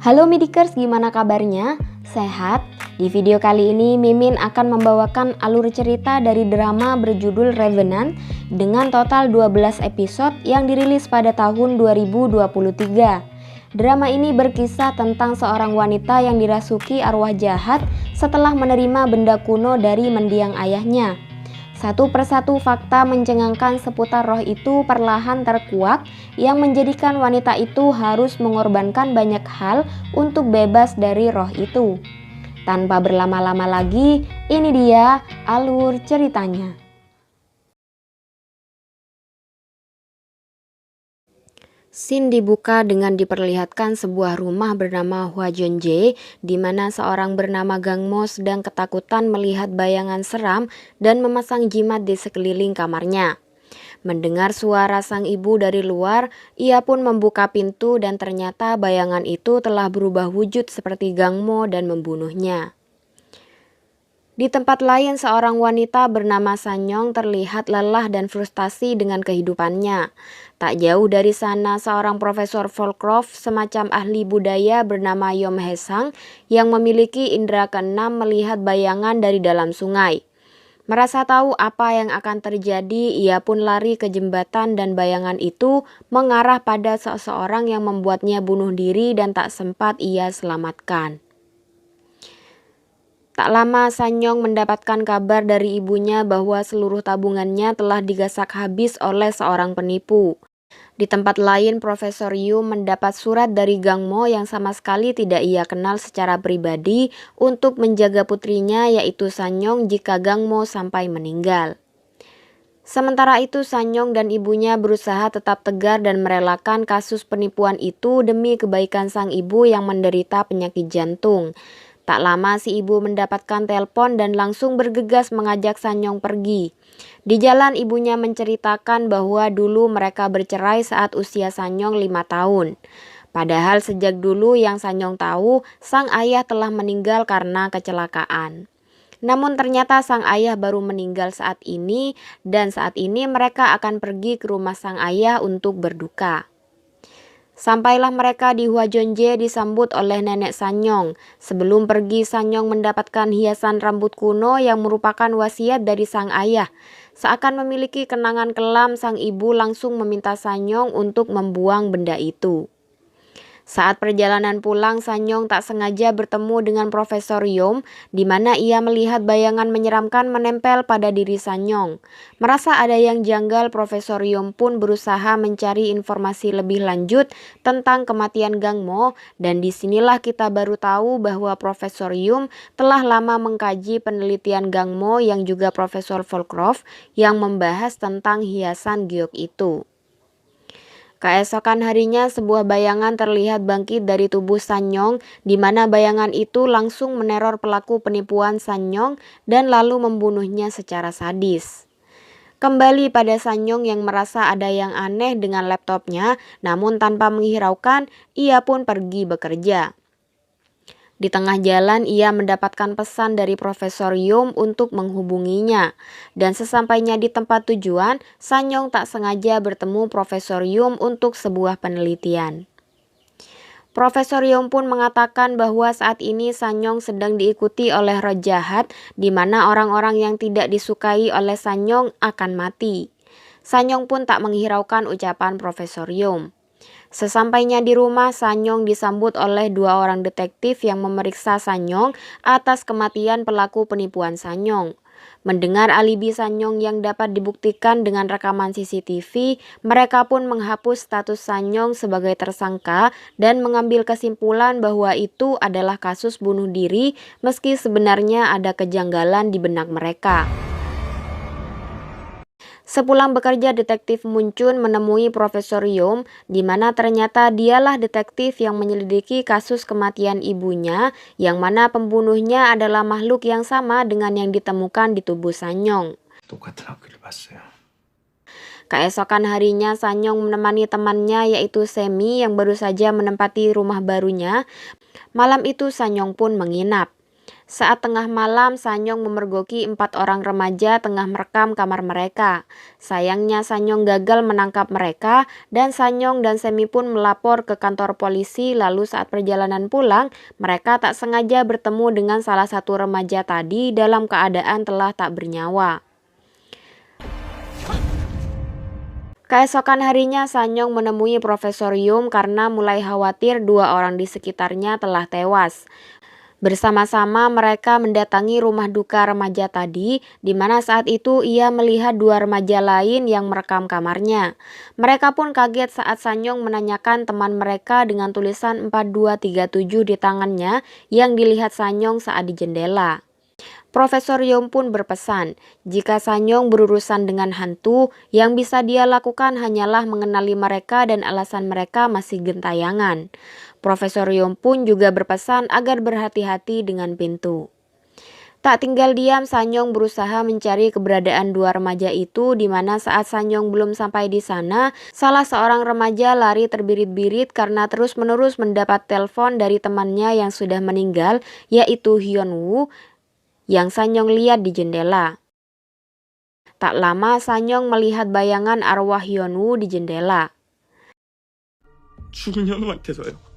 Halo Midikers, gimana kabarnya? Sehat? Di video kali ini Mimin akan membawakan alur cerita dari drama berjudul Revenant dengan total 12 episode yang dirilis pada tahun 2023. Drama ini berkisah tentang seorang wanita yang dirasuki arwah jahat setelah menerima benda kuno dari mendiang ayahnya. Satu persatu fakta mencengangkan seputar roh itu perlahan terkuak yang menjadikan wanita itu harus mengorbankan banyak hal untuk bebas dari roh itu. Tanpa berlama-lama lagi, ini dia alur ceritanya. Scene dibuka dengan diperlihatkan sebuah rumah bernama Hwajeonje, di mana seorang bernama Gangmo sedang ketakutan melihat bayangan seram dan memasang jimat di sekeliling kamarnya. Mendengar suara sang ibu dari luar, ia pun membuka pintu dan ternyata bayangan itu telah berubah wujud seperti Gangmo dan membunuhnya. Di tempat lain, seorang wanita bernama Sanyong terlihat lelah dan frustasi dengan kehidupannya. Tak jauh dari sana, seorang profesor Volkrov, semacam ahli budaya bernama Yom Hae-sang yang memiliki indera keenam melihat bayangan dari dalam sungai. Merasa tahu apa yang akan terjadi, ia pun lari ke jembatan dan bayangan itu mengarah pada seseorang yang membuatnya bunuh diri dan tak sempat ia selamatkan. Tak lama Sanyong mendapatkan kabar dari ibunya bahwa seluruh tabungannya telah digasak habis oleh seorang penipu. Di tempat lain, Profesor Yu mendapat surat dari Gangmo yang sama sekali tidak ia kenal secara pribadi untuk menjaga putrinya yaitu Sanyong jika Gangmo sampai meninggal. Sementara itu Sanyong dan ibunya berusaha tetap tegar dan merelakan kasus penipuan itu demi kebaikan sang ibu yang menderita penyakit jantung. Tak lama si ibu mendapatkan telepon dan langsung bergegas mengajak Sanyong pergi. Di jalan ibunya menceritakan bahwa dulu mereka bercerai saat usia Sanyong 5 tahun. Padahal sejak dulu yang Sanyong tahu, sang ayah telah meninggal karena kecelakaan. Namun ternyata sang ayah baru meninggal saat ini dan saat ini mereka akan pergi ke rumah sang ayah untuk berduka. Sampailah mereka di Hwajeonje disambut oleh nenek Sanyong. Sebelum pergi, Sanyong mendapatkan hiasan rambut kuno yang merupakan wasiat dari sang ayah. Seakan memiliki kenangan kelam, sang ibu langsung meminta Sanyong untuk membuang benda itu. Saat perjalanan pulang, Sanyong tak sengaja bertemu dengan Profesor Yom, di mana ia melihat bayangan menyeramkan menempel pada diri Sanyong. Merasa ada yang janggal, Profesor Yom pun berusaha mencari informasi lebih lanjut tentang kematian Gangmo, dan disinilah kita baru tahu bahwa Profesor Yom telah lama mengkaji penelitian Gangmo yang juga Profesor Volkrov yang membahas tentang hiasan giok itu. Keesokan harinya sebuah bayangan terlihat bangkit dari tubuh Sanyong, di mana bayangan itu langsung meneror pelaku penipuan Sanyong dan lalu membunuhnya secara sadis. Kembali pada Sanyong yang merasa ada yang aneh dengan laptopnya, namun tanpa menghiraukan, ia pun pergi bekerja. Di tengah jalan ia mendapatkan pesan dari Profesor Yom untuk menghubunginya. Dan sesampainya di tempat tujuan, Sanyong tak sengaja bertemu Profesor Yom untuk sebuah penelitian. Profesor Yom pun mengatakan bahwa saat ini Sanyong sedang diikuti oleh roh jahat, di mana orang-orang yang tidak disukai oleh Sanyong akan mati. Sanyong pun tak menghiraukan ucapan Profesor Yom. Sesampainya di rumah, Sanyong disambut oleh dua orang detektif yang memeriksa Sanyong atas kematian pelaku penipuan Sanyong. Mendengar alibi Sanyong yang dapat dibuktikan dengan rekaman CCTV, mereka pun menghapus status Sanyong sebagai tersangka dan mengambil kesimpulan bahwa itu adalah kasus bunuh diri meski sebenarnya ada kejanggalan di benak mereka. Sepulang bekerja, detektif Muncun menemui Profesor Yom, di mana ternyata dialah detektif yang menyelidiki kasus kematian ibunya, yang mana pembunuhnya adalah makhluk yang sama dengan yang ditemukan di tubuh Sanyong. Keesokan harinya, Sanyong menemani temannya yaitu Semi yang baru saja menempati rumah barunya. Malam itu Sanyong pun menginap. Saat tengah malam, Sanyong memergoki 4 orang remaja tengah merekam kamar mereka. Sayangnya Sanyong gagal menangkap mereka dan Sanyong dan Semi pun melapor ke kantor polisi. Lalu saat perjalanan pulang, mereka tak sengaja bertemu dengan salah satu remaja tadi dalam keadaan telah tak bernyawa. Keesokan harinya, Sanyong menemui Profesor Yum karena mulai khawatir 2 orang di sekitarnya telah tewas. Bersama-sama mereka mendatangi rumah duka remaja tadi, di mana saat itu ia melihat 2 remaja lain yang merekam kamarnya. Mereka pun kaget saat Sanyong menanyakan teman mereka dengan tulisan 4237 di tangannya yang dilihat Sanyong saat di jendela. Profesor Yom pun berpesan, jika Sanyong berurusan dengan hantu, yang bisa dia lakukan hanyalah mengenali mereka dan alasan mereka masih gentayangan. Profesor Yom pun juga berpesan agar berhati-hati dengan pintu. Tak tinggal diam, Sanyong berusaha mencari keberadaan 2 remaja itu, di mana saat Sanyong belum sampai di sana, salah seorang remaja lari terbirit-birit karena terus-menerus mendapat telepon dari temannya yang sudah meninggal, yaitu Hyun Woo, yang Sanyong lihat di jendela. Tak lama Sanyong melihat bayangan arwah Hyun Woo di jendela. 죽은 현우한테서요.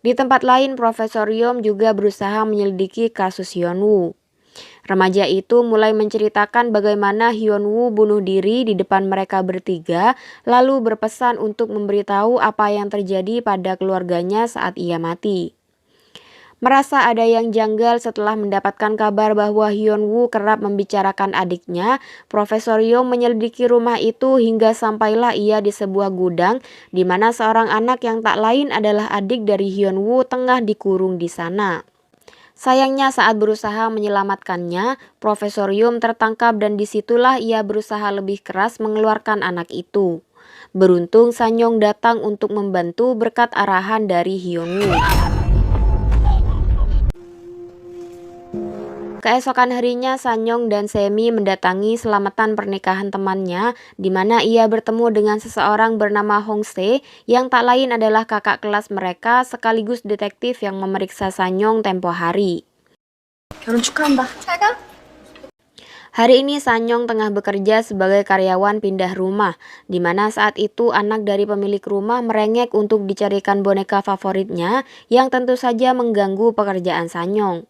Di tempat lain, Profesor Yom juga berusaha menyelidiki kasus Hyun Woo. Remaja itu mulai menceritakan bagaimana Hyun Woo bunuh diri di depan mereka bertiga, lalu berpesan untuk memberitahu apa yang terjadi pada keluarganya saat ia mati. Merasa ada yang janggal setelah mendapatkan kabar bahwa Hyun Woo kerap membicarakan adiknya, Profesor Yom menyelidiki rumah itu hingga sampailah ia di sebuah gudang di mana seorang anak yang tak lain adalah adik dari Hyun Woo tengah dikurung di sana. Sayangnya saat berusaha menyelamatkannya, Profesor Yum tertangkap dan disitulah ia berusaha lebih keras mengeluarkan anak itu. Beruntung Sanyong datang untuk membantu berkat arahan dari Hyun Woo. Keesokan harinya, Sanyong dan Semi mendatangi selamatan pernikahan temannya, di mana ia bertemu dengan seseorang bernama Hong Se, yang tak lain adalah kakak kelas mereka sekaligus detektif yang memeriksa Sanyong tempo hari. 결혼 축하한다. 잘 가. Hari ini Sanyong tengah bekerja sebagai karyawan pindah rumah, di mana saat itu anak dari pemilik rumah merengek untuk dicarikan boneka favoritnya yang tentu saja mengganggu pekerjaan Sanyong.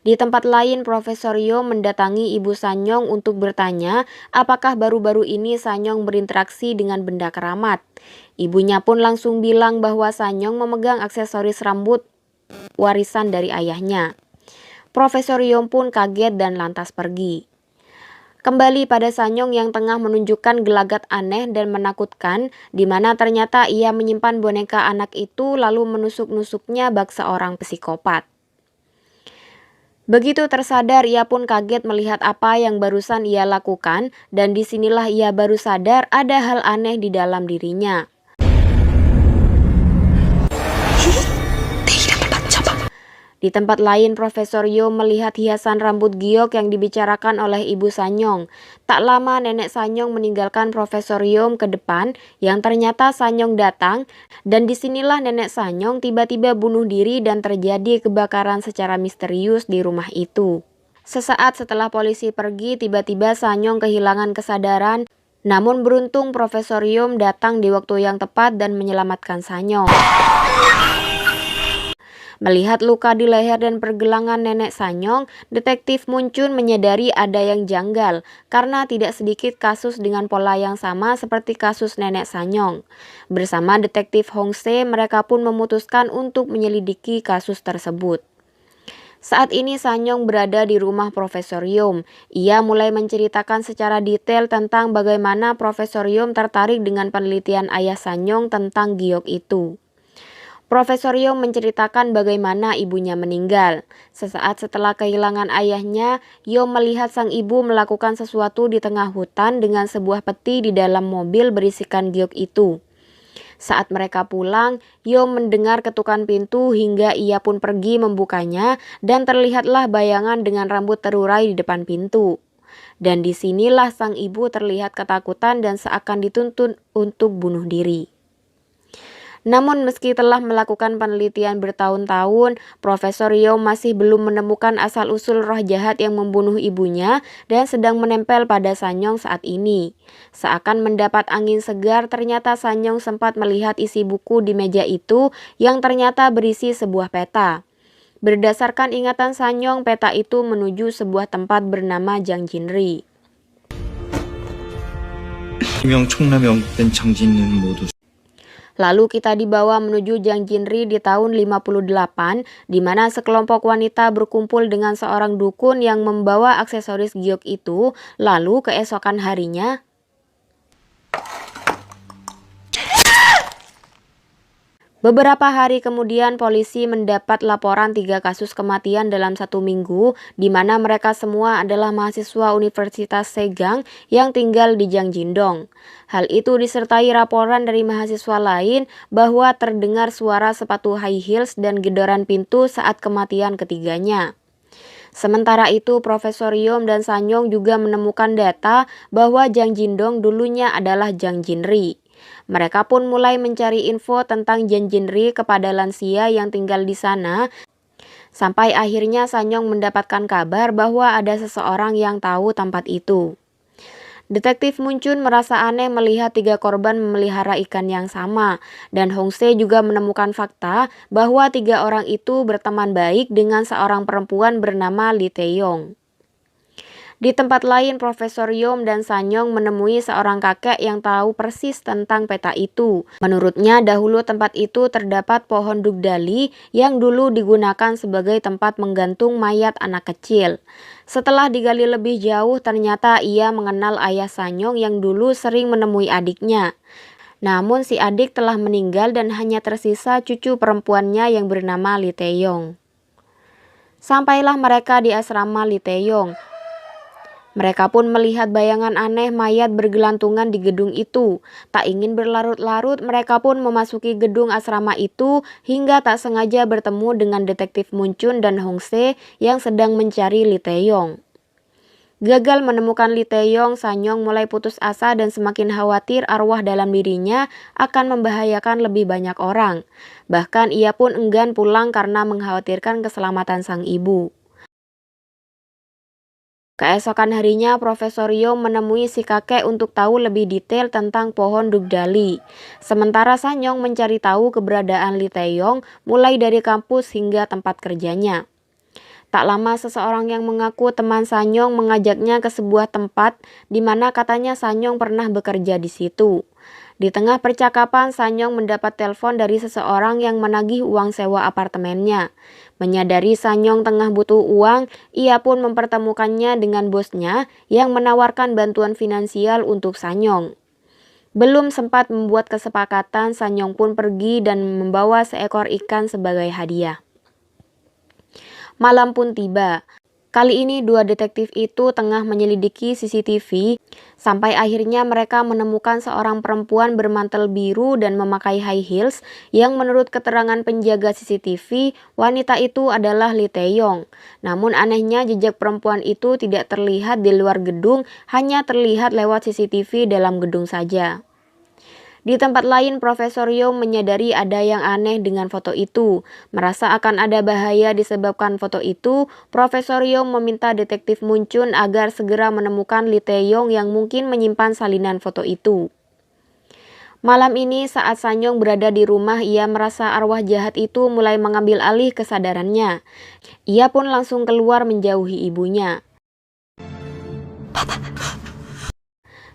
Di tempat lain, Profesor Yo mendatangi ibu Sanyong untuk bertanya apakah baru-baru ini Sanyong berinteraksi dengan benda keramat. Ibunya pun langsung bilang bahwa Sanyong memegang aksesoris rambut warisan dari ayahnya. Profesor Yo pun kaget dan lantas pergi. Kembali pada Sanyong yang tengah menunjukkan gelagat aneh dan menakutkan, di mana ternyata ia menyimpan boneka anak itu lalu menusuk-nusuknya bak seorang psikopat. Begitu tersadar, ia pun kaget melihat apa yang barusan ia lakukan, dan disinilah ia baru sadar ada hal aneh di dalam dirinya. Di tempat lain, Profesor Yo melihat hiasan rambut giok yang dibicarakan oleh ibu Sanyong. Tak lama nenek Sanyong meninggalkan Profesor Yo ke depan, yang ternyata Sanyong datang, dan disinilah nenek Sanyong tiba-tiba bunuh diri dan terjadi kebakaran secara misterius di rumah itu. Sesaat setelah polisi pergi, tiba-tiba Sanyong kehilangan kesadaran, namun beruntung Profesor Yo datang di waktu yang tepat dan menyelamatkan Sanyong. Melihat luka di leher dan pergelangan nenek Sanyong, detektif Muncun menyadari ada yang janggal karena tidak sedikit kasus dengan pola yang sama seperti kasus nenek Sanyong. Bersama detektif Hong Se, mereka pun memutuskan untuk menyelidiki kasus tersebut. Saat ini Sanyong berada di rumah Profesor Yom. Ia mulai menceritakan secara detail tentang bagaimana Profesor Yom tertarik dengan penelitian ayah Sanyong tentang giok itu. Profesor Yo menceritakan bagaimana ibunya meninggal. Sesaat setelah kehilangan ayahnya, Yo melihat sang ibu melakukan sesuatu di tengah hutan dengan sebuah peti di dalam mobil berisikan giok itu. Saat mereka pulang, Yo mendengar ketukan pintu hingga ia pun pergi membukanya dan terlihatlah bayangan dengan rambut terurai di depan pintu. Dan disinilah sang ibu terlihat ketakutan dan seakan dituntun untuk bunuh diri. Namun meski telah melakukan penelitian bertahun-tahun, Profesor Yeo masih belum menemukan asal-usul roh jahat yang membunuh ibunya dan sedang menempel pada Sanyong saat ini. Seakan mendapat angin segar, ternyata Sanyong sempat melihat isi buku di meja itu yang ternyata berisi sebuah peta. Berdasarkan ingatan Sanyong, peta itu menuju sebuah tempat bernama Jangjinri. 이명 총남에 언급된 장진은 모두 Lalu kita dibawa menuju Jangjinri di tahun 58, di mana sekelompok wanita berkumpul dengan seorang dukun yang membawa aksesoris giok itu. Lalu keesokan harinya, beberapa hari kemudian polisi mendapat laporan 3 kasus kematian dalam 1 minggu, di mana mereka semua adalah mahasiswa Universitas Segang yang tinggal di Jangjindong. Hal itu disertai laporan dari mahasiswa lain bahwa terdengar suara sepatu high heels dan gedoran pintu saat kematian ketiganya. Sementara itu, Profesor Yom dan Sanyong juga menemukan data bahwa Jangjindong dulunya adalah Jangjinri. Mereka pun mulai mencari info tentang Jangjinri kepada lansia yang tinggal di sana, sampai akhirnya Sanyong mendapatkan kabar bahwa ada seseorang yang tahu tempat itu. Detektif Muncun merasa aneh melihat 3 korban memelihara ikan yang sama, dan Hongse juga menemukan fakta bahwa 3 orang itu berteman baik dengan seorang perempuan bernama Lee Taeyong. Di tempat lain, Profesor Yom dan Sanyong menemui seorang kakek yang tahu persis tentang peta itu. Menurutnya, dahulu tempat itu terdapat pohon dugdali yang dulu digunakan sebagai tempat menggantung mayat anak kecil. Setelah digali lebih jauh, ternyata ia mengenal ayah Sanyong yang dulu sering menemui adiknya. Namun si adik telah meninggal dan hanya tersisa cucu perempuannya yang bernama Lee Taeyong. Sampailah mereka di asrama Lee Taeyong. Mereka pun melihat bayangan aneh mayat bergelantungan di gedung itu. Tak ingin berlarut-larut, mereka pun memasuki gedung asrama itu hingga tak sengaja bertemu dengan detektif Muncun dan Hongse yang sedang mencari Lee Taeyong. Gagal menemukan Lee Taeyong, Sanyong mulai putus asa dan semakin khawatir arwah dalam dirinya akan membahayakan lebih banyak orang. Bahkan ia pun enggan pulang karena mengkhawatirkan keselamatan sang ibu. Keesokan harinya, Profesor Yom menemui si kakek untuk tahu lebih detail tentang pohon dugdali. Sementara Sanyong mencari tahu keberadaan Lee Taeyong mulai dari kampus hingga tempat kerjanya. Tak lama seseorang yang mengaku teman Sanyong mengajaknya ke sebuah tempat di mana katanya Sanyong pernah bekerja di situ. Di tengah percakapan, Sanyong mendapat telepon dari seseorang yang menagih uang sewa apartemennya. Menyadari Sanyong tengah butuh uang, ia pun mempertemukannya dengan bosnya yang menawarkan bantuan finansial untuk Sanyong. Belum sempat membuat kesepakatan, Sanyong pun pergi dan membawa seekor ikan sebagai hadiah. Malam pun tiba. Kali ini 2 detektif itu tengah menyelidiki CCTV, sampai akhirnya mereka menemukan seorang perempuan bermantel biru dan memakai high heels yang menurut keterangan penjaga CCTV, wanita itu adalah Lee Taeyong. Namun anehnya jejak perempuan itu tidak terlihat di luar gedung, hanya terlihat lewat CCTV dalam gedung saja. Di tempat lain, Profesor Yom menyadari ada yang aneh dengan foto itu. Merasa akan ada bahaya disebabkan foto itu, Profesor Yom meminta detektif Muncun agar segera menemukan Lee Taeyong yang mungkin menyimpan salinan foto itu. Malam ini saat Sanyong berada di rumah, ia merasa arwah jahat itu mulai mengambil alih kesadarannya. Ia pun langsung keluar menjauhi ibunya.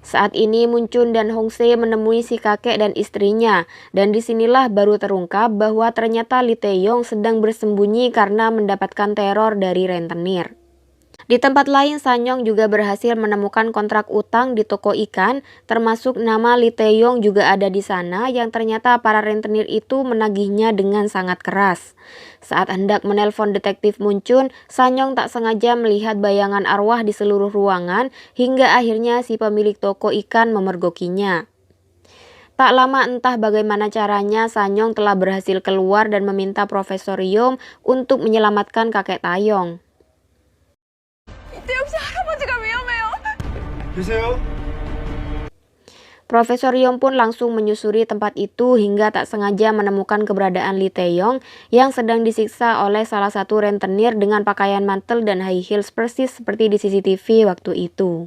Saat ini Muncun dan Hongse menemui si kakek dan istrinya, dan disinilah baru terungkap bahwa ternyata Lee Taeyong sedang bersembunyi karena mendapatkan teror dari rentenir. Di tempat lain, Sanyong juga berhasil menemukan kontrak utang di toko ikan, termasuk nama Lee Taeyong juga ada di sana, yang ternyata para rentenir itu menagihnya dengan sangat keras. Saat hendak menelpon detektif Muncun, Sanyong tak sengaja melihat bayangan arwah di seluruh ruangan, hingga akhirnya si pemilik toko ikan memergokinya. Tak lama entah bagaimana caranya, Sanyong telah berhasil keluar dan meminta Profesor Yom untuk menyelamatkan kakek Taeyong. 이때 역시 할아버지가 위험해요. 계세요? Profesor Yom pun langsung menyusuri tempat itu hingga tak sengaja menemukan keberadaan Lee Tae-yong yang sedang disiksa oleh salah satu rentenir dengan pakaian mantel dan high heels persis seperti di CCTV waktu itu.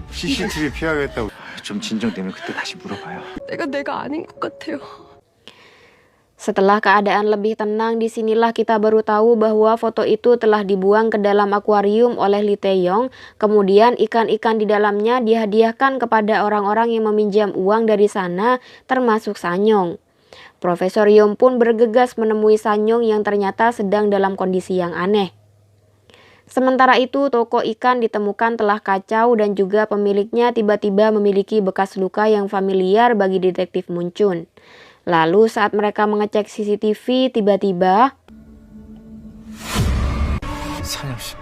CCTV 피하겠다고. 좀 진정되면 그때 다시 물어봐요. 내가 아닌 것 같아요. Setelah keadaan lebih tenang, disinilah kita baru tahu bahwa foto itu telah dibuang ke dalam akuarium oleh Lee Tae-yong. Kemudian ikan-ikan di dalamnya dihadiahkan kepada orang-orang yang meminjam uang dari sana, termasuk Sanyong. Profesor Yom pun bergegas menemui Sanyong yang ternyata sedang dalam kondisi yang aneh. Sementara itu, toko ikan ditemukan telah kacau dan juga pemiliknya tiba-tiba memiliki bekas luka yang familiar bagi detektif Moon Chun. Lalu saat mereka mengecek CCTV, tiba-tiba 산영 씨.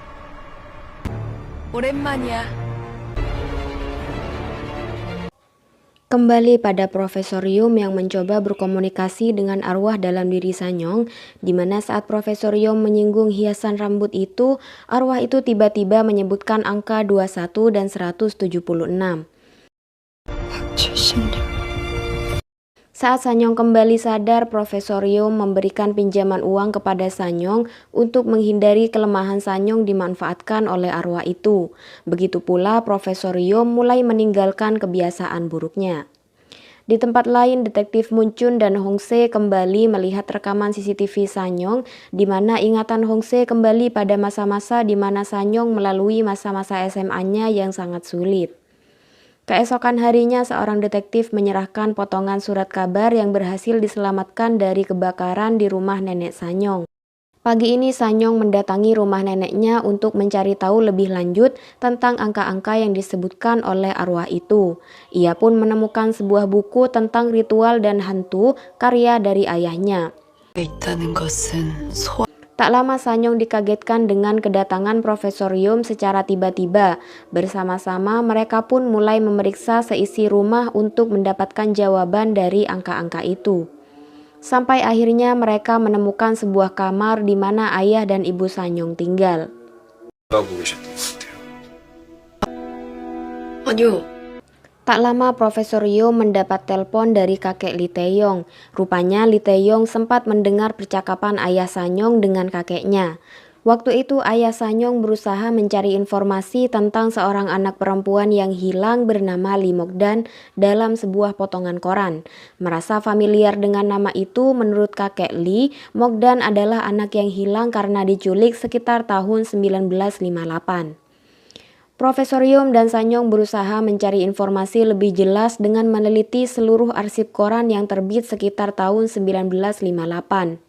오랜만이야. kembali pada Profesor Yum yang mencoba berkomunikasi dengan arwah dalam diri Sanyong, di mana saat Profesor Yum menyinggung hiasan rambut itu, arwah itu tiba-tiba menyebutkan angka 21 dan 176. Saat Sanyong kembali sadar, Profesor Yum memberikan pinjaman uang kepada Sanyong untuk menghindari kelemahan Sanyong dimanfaatkan oleh arwah itu. Begitu pula Profesor Yum mulai meninggalkan kebiasaan buruknya. Di tempat lain, detektif Moon Chun dan Hong Se kembali melihat rekaman CCTV Sanyong, di mana ingatan Hong Se kembali pada masa-masa di mana Sanyong melalui masa-masa SMA-nya yang sangat sulit. Keesokan harinya, seorang detektif menyerahkan potongan surat kabar yang berhasil diselamatkan dari kebakaran di rumah nenek Sanyong. Pagi ini Sanyong mendatangi rumah neneknya untuk mencari tahu lebih lanjut tentang angka-angka yang disebutkan oleh arwah itu. Ia pun menemukan sebuah buku tentang ritual dan hantu karya dari ayahnya. Tak lama Sanyong dikagetkan dengan kedatangan Profesor Yum secara tiba-tiba. Bersama-sama mereka pun mulai memeriksa seisi rumah untuk mendapatkan jawaban dari angka-angka itu. Sampai akhirnya mereka menemukan sebuah kamar di mana ayah dan ibu Sanyong tinggal. 아니요. Tak lama Profesor Yum mendapat telepon dari kakek Lee Tae-yong. Rupanya Lee Tae-yong sempat mendengar percakapan ayah Sanyong dengan kakeknya. Waktu itu ayah Sanyong berusaha mencari informasi tentang seorang anak perempuan yang hilang bernama Lee Mok-dan dalam sebuah potongan koran. Merasa familiar dengan nama itu, menurut kakek Lee, Mok-dan adalah anak yang hilang karena diculik sekitar tahun 1958. Profesor Yum dan Sanyong berusaha mencari informasi lebih jelas dengan meneliti seluruh arsip koran yang terbit sekitar tahun 1958.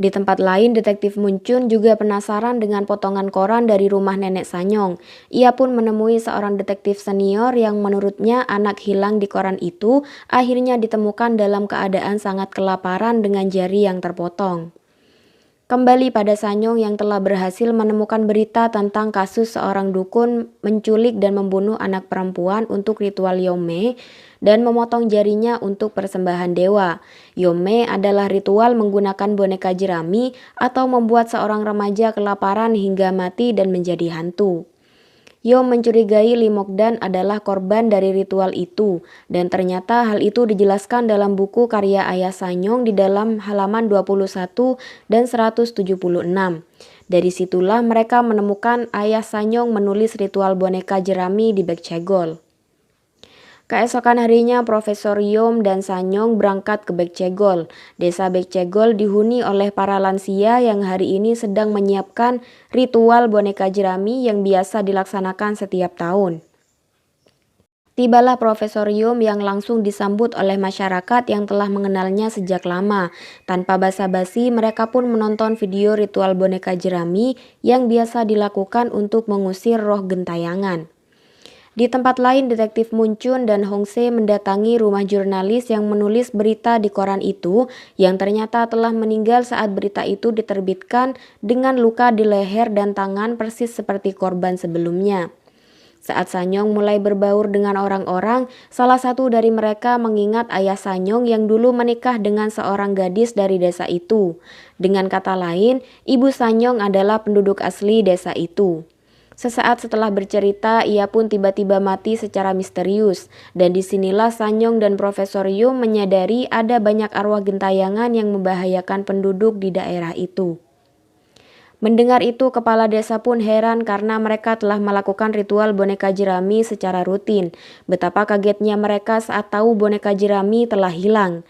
Di tempat lain, detektif Moon Chun juga penasaran dengan potongan koran dari rumah nenek Sanyong. Ia pun menemui seorang detektif senior yang menurutnya anak hilang di koran itu akhirnya ditemukan dalam keadaan sangat kelaparan dengan jari yang terpotong. Kembali pada Sanyong yang telah berhasil menemukan berita tentang kasus seorang dukun menculik dan membunuh anak perempuan untuk ritual Yome dan memotong jarinya untuk persembahan dewa. Yome adalah ritual menggunakan boneka jerami atau membuat seorang remaja kelaparan hingga mati dan menjadi hantu. Yom mencurigai Lee Mok-dan adalah korban dari ritual itu, dan ternyata hal itu dijelaskan dalam buku karya ayah Sanyong di dalam halaman 21 dan 176. Dari situlah mereka menemukan ayah Sanyong menulis ritual boneka jerami di Baekchaegol. Keesokan harinya, Profesor Yum dan Sanyong berangkat ke Baekchaegol. Desa Baekchaegol dihuni oleh para lansia yang hari ini sedang menyiapkan ritual boneka jerami yang biasa dilaksanakan setiap tahun. Tibalah Profesor Yum yang langsung disambut oleh masyarakat yang telah mengenalnya sejak lama. Tanpa basa-basi, mereka pun menonton video ritual boneka jerami yang biasa dilakukan untuk mengusir roh gentayangan. Di tempat lain, detektif Moon Chun dan Hong Se mendatangi rumah jurnalis yang menulis berita di koran itu yang ternyata telah meninggal saat berita itu diterbitkan dengan luka di leher dan tangan persis seperti korban sebelumnya. Saat Sanyong mulai berbaur dengan orang-orang, salah satu dari mereka mengingat ayah Sanyong yang dulu menikah dengan seorang gadis dari desa itu. Dengan kata lain, ibu Sanyong adalah penduduk asli desa itu. Sesaat setelah bercerita, ia pun tiba-tiba mati secara misterius. Dan disinilah Sanyong dan Profesor Yum menyadari ada banyak arwah gentayangan yang membahayakan penduduk di daerah itu. Mendengar itu, kepala desa pun heran karena mereka telah melakukan ritual boneka jerami secara rutin. Betapa kagetnya mereka saat tahu boneka jerami telah hilang.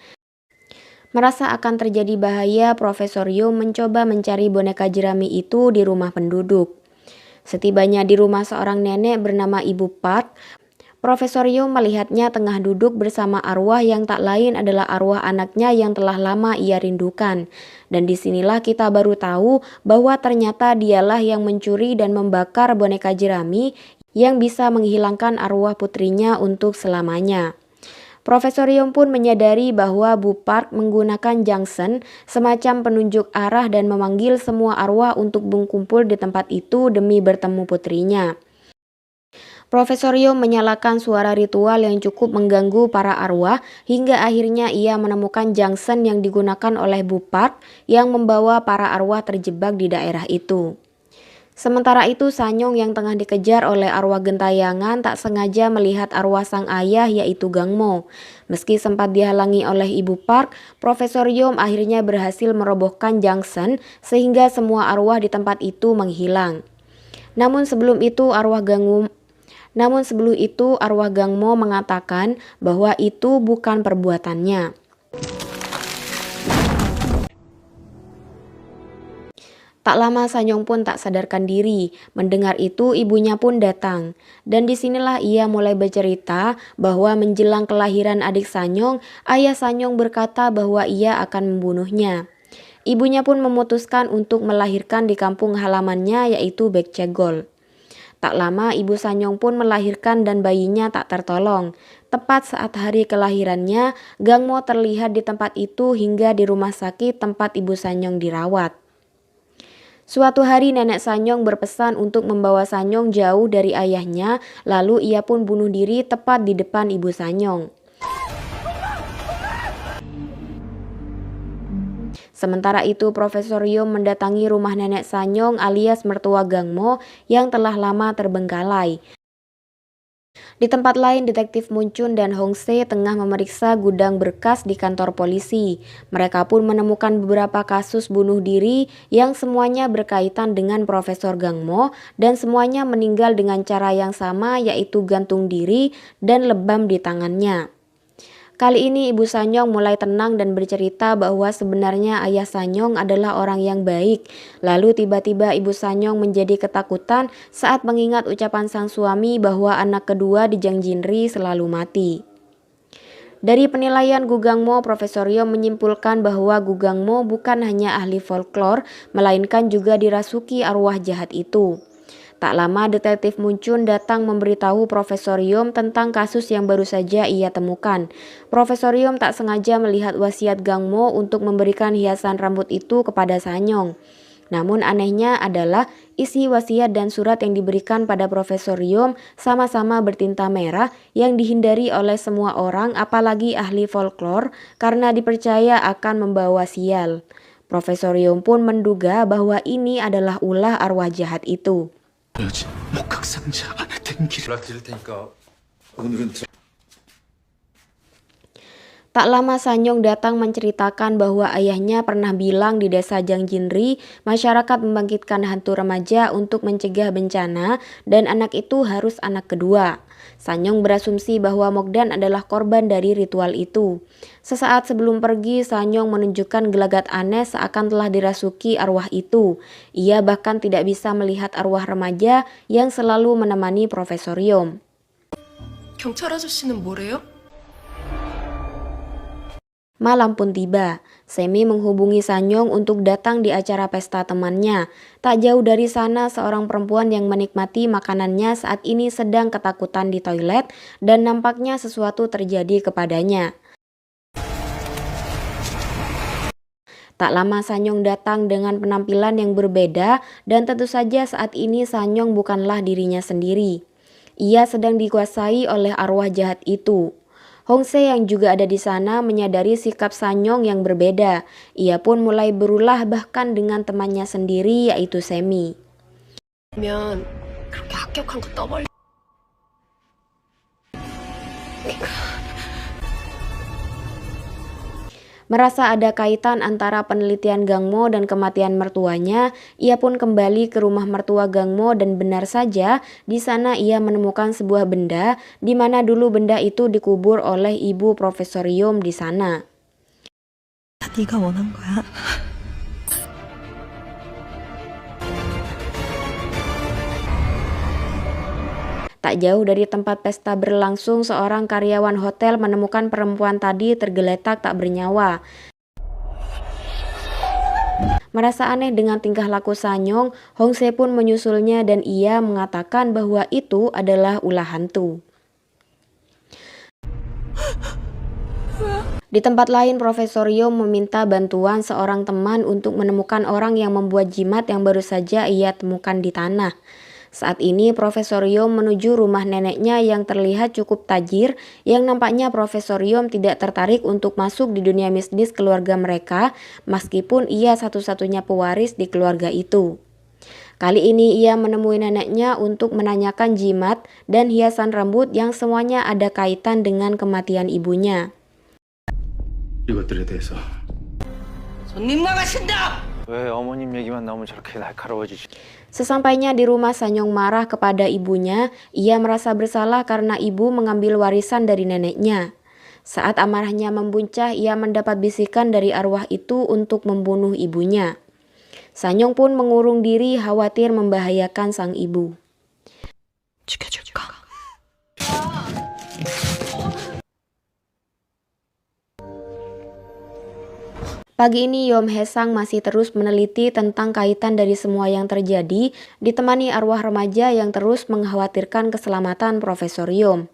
Merasa akan terjadi bahaya, Profesor Yum mencoba mencari boneka jerami itu di rumah penduduk. Setibanya di rumah seorang nenek bernama Ibu Park, Profesor Yum melihatnya tengah duduk bersama arwah yang tak lain adalah arwah anaknya yang telah lama ia rindukan. Dan disinilah kita baru tahu bahwa ternyata dialah yang mencuri dan membakar boneka jerami yang bisa menghilangkan arwah putrinya untuk selamanya. Profesor Yum pun menyadari bahwa Bu Park menggunakan jangsen, semacam penunjuk arah dan memanggil semua arwah untuk berkumpul di tempat itu demi bertemu putrinya. Profesor Yum menyalakan suara ritual yang cukup mengganggu para arwah hingga akhirnya ia menemukan jangsen yang digunakan oleh Bu Park yang membawa para arwah terjebak di daerah itu. Sementara itu, Sanyong yang tengah dikejar oleh arwah gentayangan tak sengaja melihat arwah sang ayah yaitu Gangmo. Meski sempat dihalangi oleh Ibu Park, Profesor Yum akhirnya berhasil merobohkan jangsen sehingga semua arwah di tempat itu menghilang. Namun sebelum itu arwah Gangmo mengatakan bahwa itu bukan perbuatannya. Tak lama Sanyong pun tak sadarkan diri. Mendengar itu ibunya pun datang. Dan disinilah ia mulai bercerita bahwa menjelang kelahiran adik Sanyong, ayah Sanyong berkata bahwa ia akan membunuhnya. Ibunya pun memutuskan untuk melahirkan di kampung halamannya yaitu Bekcegol. Tak lama ibu Sanyong pun melahirkan dan bayinya tak tertolong. Tepat saat hari kelahirannya, Gangmo terlihat di tempat itu hingga di rumah sakit tempat ibu Sanyong dirawat. Suatu hari nenek Sanyong berpesan untuk membawa Sanyong jauh dari ayahnya, lalu ia pun bunuh diri tepat di depan ibu Sanyong. Sementara itu Profesor Yum mendatangi rumah nenek Sanyong alias mertua Gangmo yang telah lama terbengkalai. Di tempat lain, Detektif Muncun dan Hongse tengah memeriksa gudang berkas di kantor polisi. Mereka pun menemukan beberapa kasus bunuh diri yang semuanya berkaitan dengan Profesor Gangmo dan semuanya meninggal dengan cara yang sama yaitu gantung diri dan lebam di tangannya. Kali ini Ibu Sanyong mulai tenang dan bercerita bahwa sebenarnya ayah Sanyong adalah orang yang baik. Lalu tiba-tiba Ibu Sanyong menjadi ketakutan saat mengingat ucapan sang suami bahwa anak kedua di Jiang Jinri selalu mati. Dari penilaian Gu Gangmo, Profesor Yum menyimpulkan bahwa Gu Gangmo bukan hanya ahli folklore, melainkan juga dirasuki arwah jahat itu. Tak lama Detektif Muncun datang memberitahu Profesor Yum tentang kasus yang baru saja ia temukan. Profesor Yum tak sengaja melihat wasiat Gangmo untuk memberikan hiasan rambut itu kepada Sanyong. Namun anehnya adalah isi wasiat dan surat yang diberikan pada Profesor Yum sama-sama bertinta merah yang dihindari oleh semua orang apalagi ahli folklore karena dipercaya akan membawa sial. Profesor Yum pun menduga bahwa ini adalah ulah arwah jahat itu. 목각상자 안에 등기를 드릴 테니까 오늘은 Tak lama Sanyong datang menceritakan bahwa ayahnya pernah bilang di desa Jiang Jinri, masyarakat membangkitkan hantu remaja untuk mencegah bencana dan anak itu harus anak kedua. Sanyong berasumsi bahwa Mogdan adalah korban dari ritual itu. Sesaat sebelum pergi, Sanyong menunjukkan gelagat aneh seakan telah dirasuki arwah itu. Ia bahkan tidak bisa melihat arwah remaja yang selalu menemani Profesor Yum. 경찰 아저씨는 뭐래요? Malam pun tiba. Semi menghubungi Sanyong untuk datang di acara pesta temannya. Tak jauh dari sana, seorang perempuan yang menikmati makanannya saat ini sedang ketakutan di toilet dan nampaknya sesuatu terjadi kepadanya. Tak lama Sanyong datang dengan penampilan yang berbeda dan tentu saja saat ini Sanyong bukanlah dirinya sendiri. Ia sedang dikuasai oleh arwah jahat itu. Hongse yang juga ada di sana menyadari sikap Sanyong yang berbeda. Ia pun mulai berulah bahkan dengan temannya sendiri yaitu Semi. 면 그렇게 합격한 거 떠벌려. Merasa ada kaitan antara penelitian Gangmo dan kematian mertuanya, ia pun kembali ke rumah mertua Gangmo dan benar saja di sana ia menemukan sebuah benda di mana dulu benda itu dikubur oleh ibu Profesor Yom di sana. 다 네가 원한 거야. Tak jauh dari tempat pesta berlangsung, seorang karyawan hotel menemukan perempuan tadi tergeletak tak bernyawa. Merasa aneh dengan tingkah laku Sanyong, Hongse pun menyusulnya dan ia mengatakan bahwa itu adalah ulah hantu. Di tempat lain, Profesor Yom meminta bantuan seorang teman untuk menemukan orang yang membuat jimat yang baru saja ia temukan di tanah. Saat ini Profesor Yom menuju rumah neneknya yang terlihat cukup tajir, yang nampaknya Profesor Yom tidak tertarik untuk masuk di dunia bisnis keluarga mereka, meskipun ia satu-satunya pewaris di keluarga itu. Kali ini ia menemui neneknya untuk menanyakan jimat dan hiasan rambut yang semuanya ada kaitan dengan kematian ibunya. 이것들에 대해서 손님 나가신다! 왜 어머님 얘기만 나오면 저렇게 날카로워지지? Sesampainya di rumah, Sanyong marah kepada ibunya. Ia merasa bersalah karena ibu mengambil warisan dari neneknya. Saat amarahnya membuncah, ia mendapat bisikan dari arwah itu untuk membunuh ibunya. Sanyong pun mengurung diri khawatir membahayakan sang ibu. 죽여줄까? Pagi ini Yom Hae-sang masih terus meneliti tentang kaitan dari semua yang terjadi, ditemani arwah remaja yang terus mengkhawatirkan keselamatan Profesor Yom.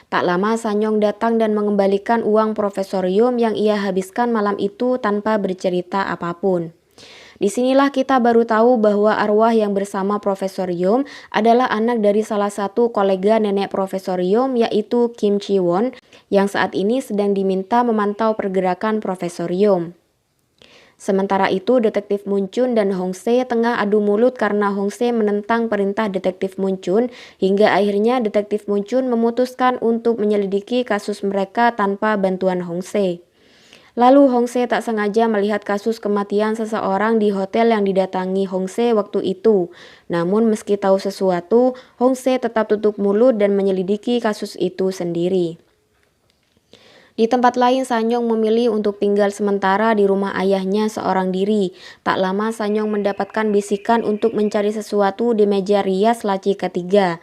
Tak lama Sanyong datang dan mengembalikan uang Profesor Yom yang ia habiskan malam itu tanpa bercerita apapun. Disinilah kita baru tahu bahwa arwah yang bersama Profesor Yom adalah anak dari salah satu kolega nenek Profesor Yom, yaitu Kim Chi-won, yang saat ini sedang diminta memantau pergerakan Profesor Yom. Sementara itu, Detektif Munchun dan Hongse tengah adu mulut karena Hongse menentang perintah Detektif Munchun, hingga akhirnya Detektif Munchun memutuskan untuk menyelidiki kasus mereka tanpa bantuan Hongse. Lalu Hongse tak sengaja melihat kasus kematian seseorang di hotel yang didatangi Hongse waktu itu. Namun meski tahu sesuatu, Hongse tetap tutup mulut dan menyelidiki kasus itu sendiri. Di tempat lain, Sanyong memilih untuk tinggal sementara di rumah ayahnya seorang diri. Tak lama Sanyong mendapatkan bisikan untuk mencari sesuatu di meja rias laci ketiga.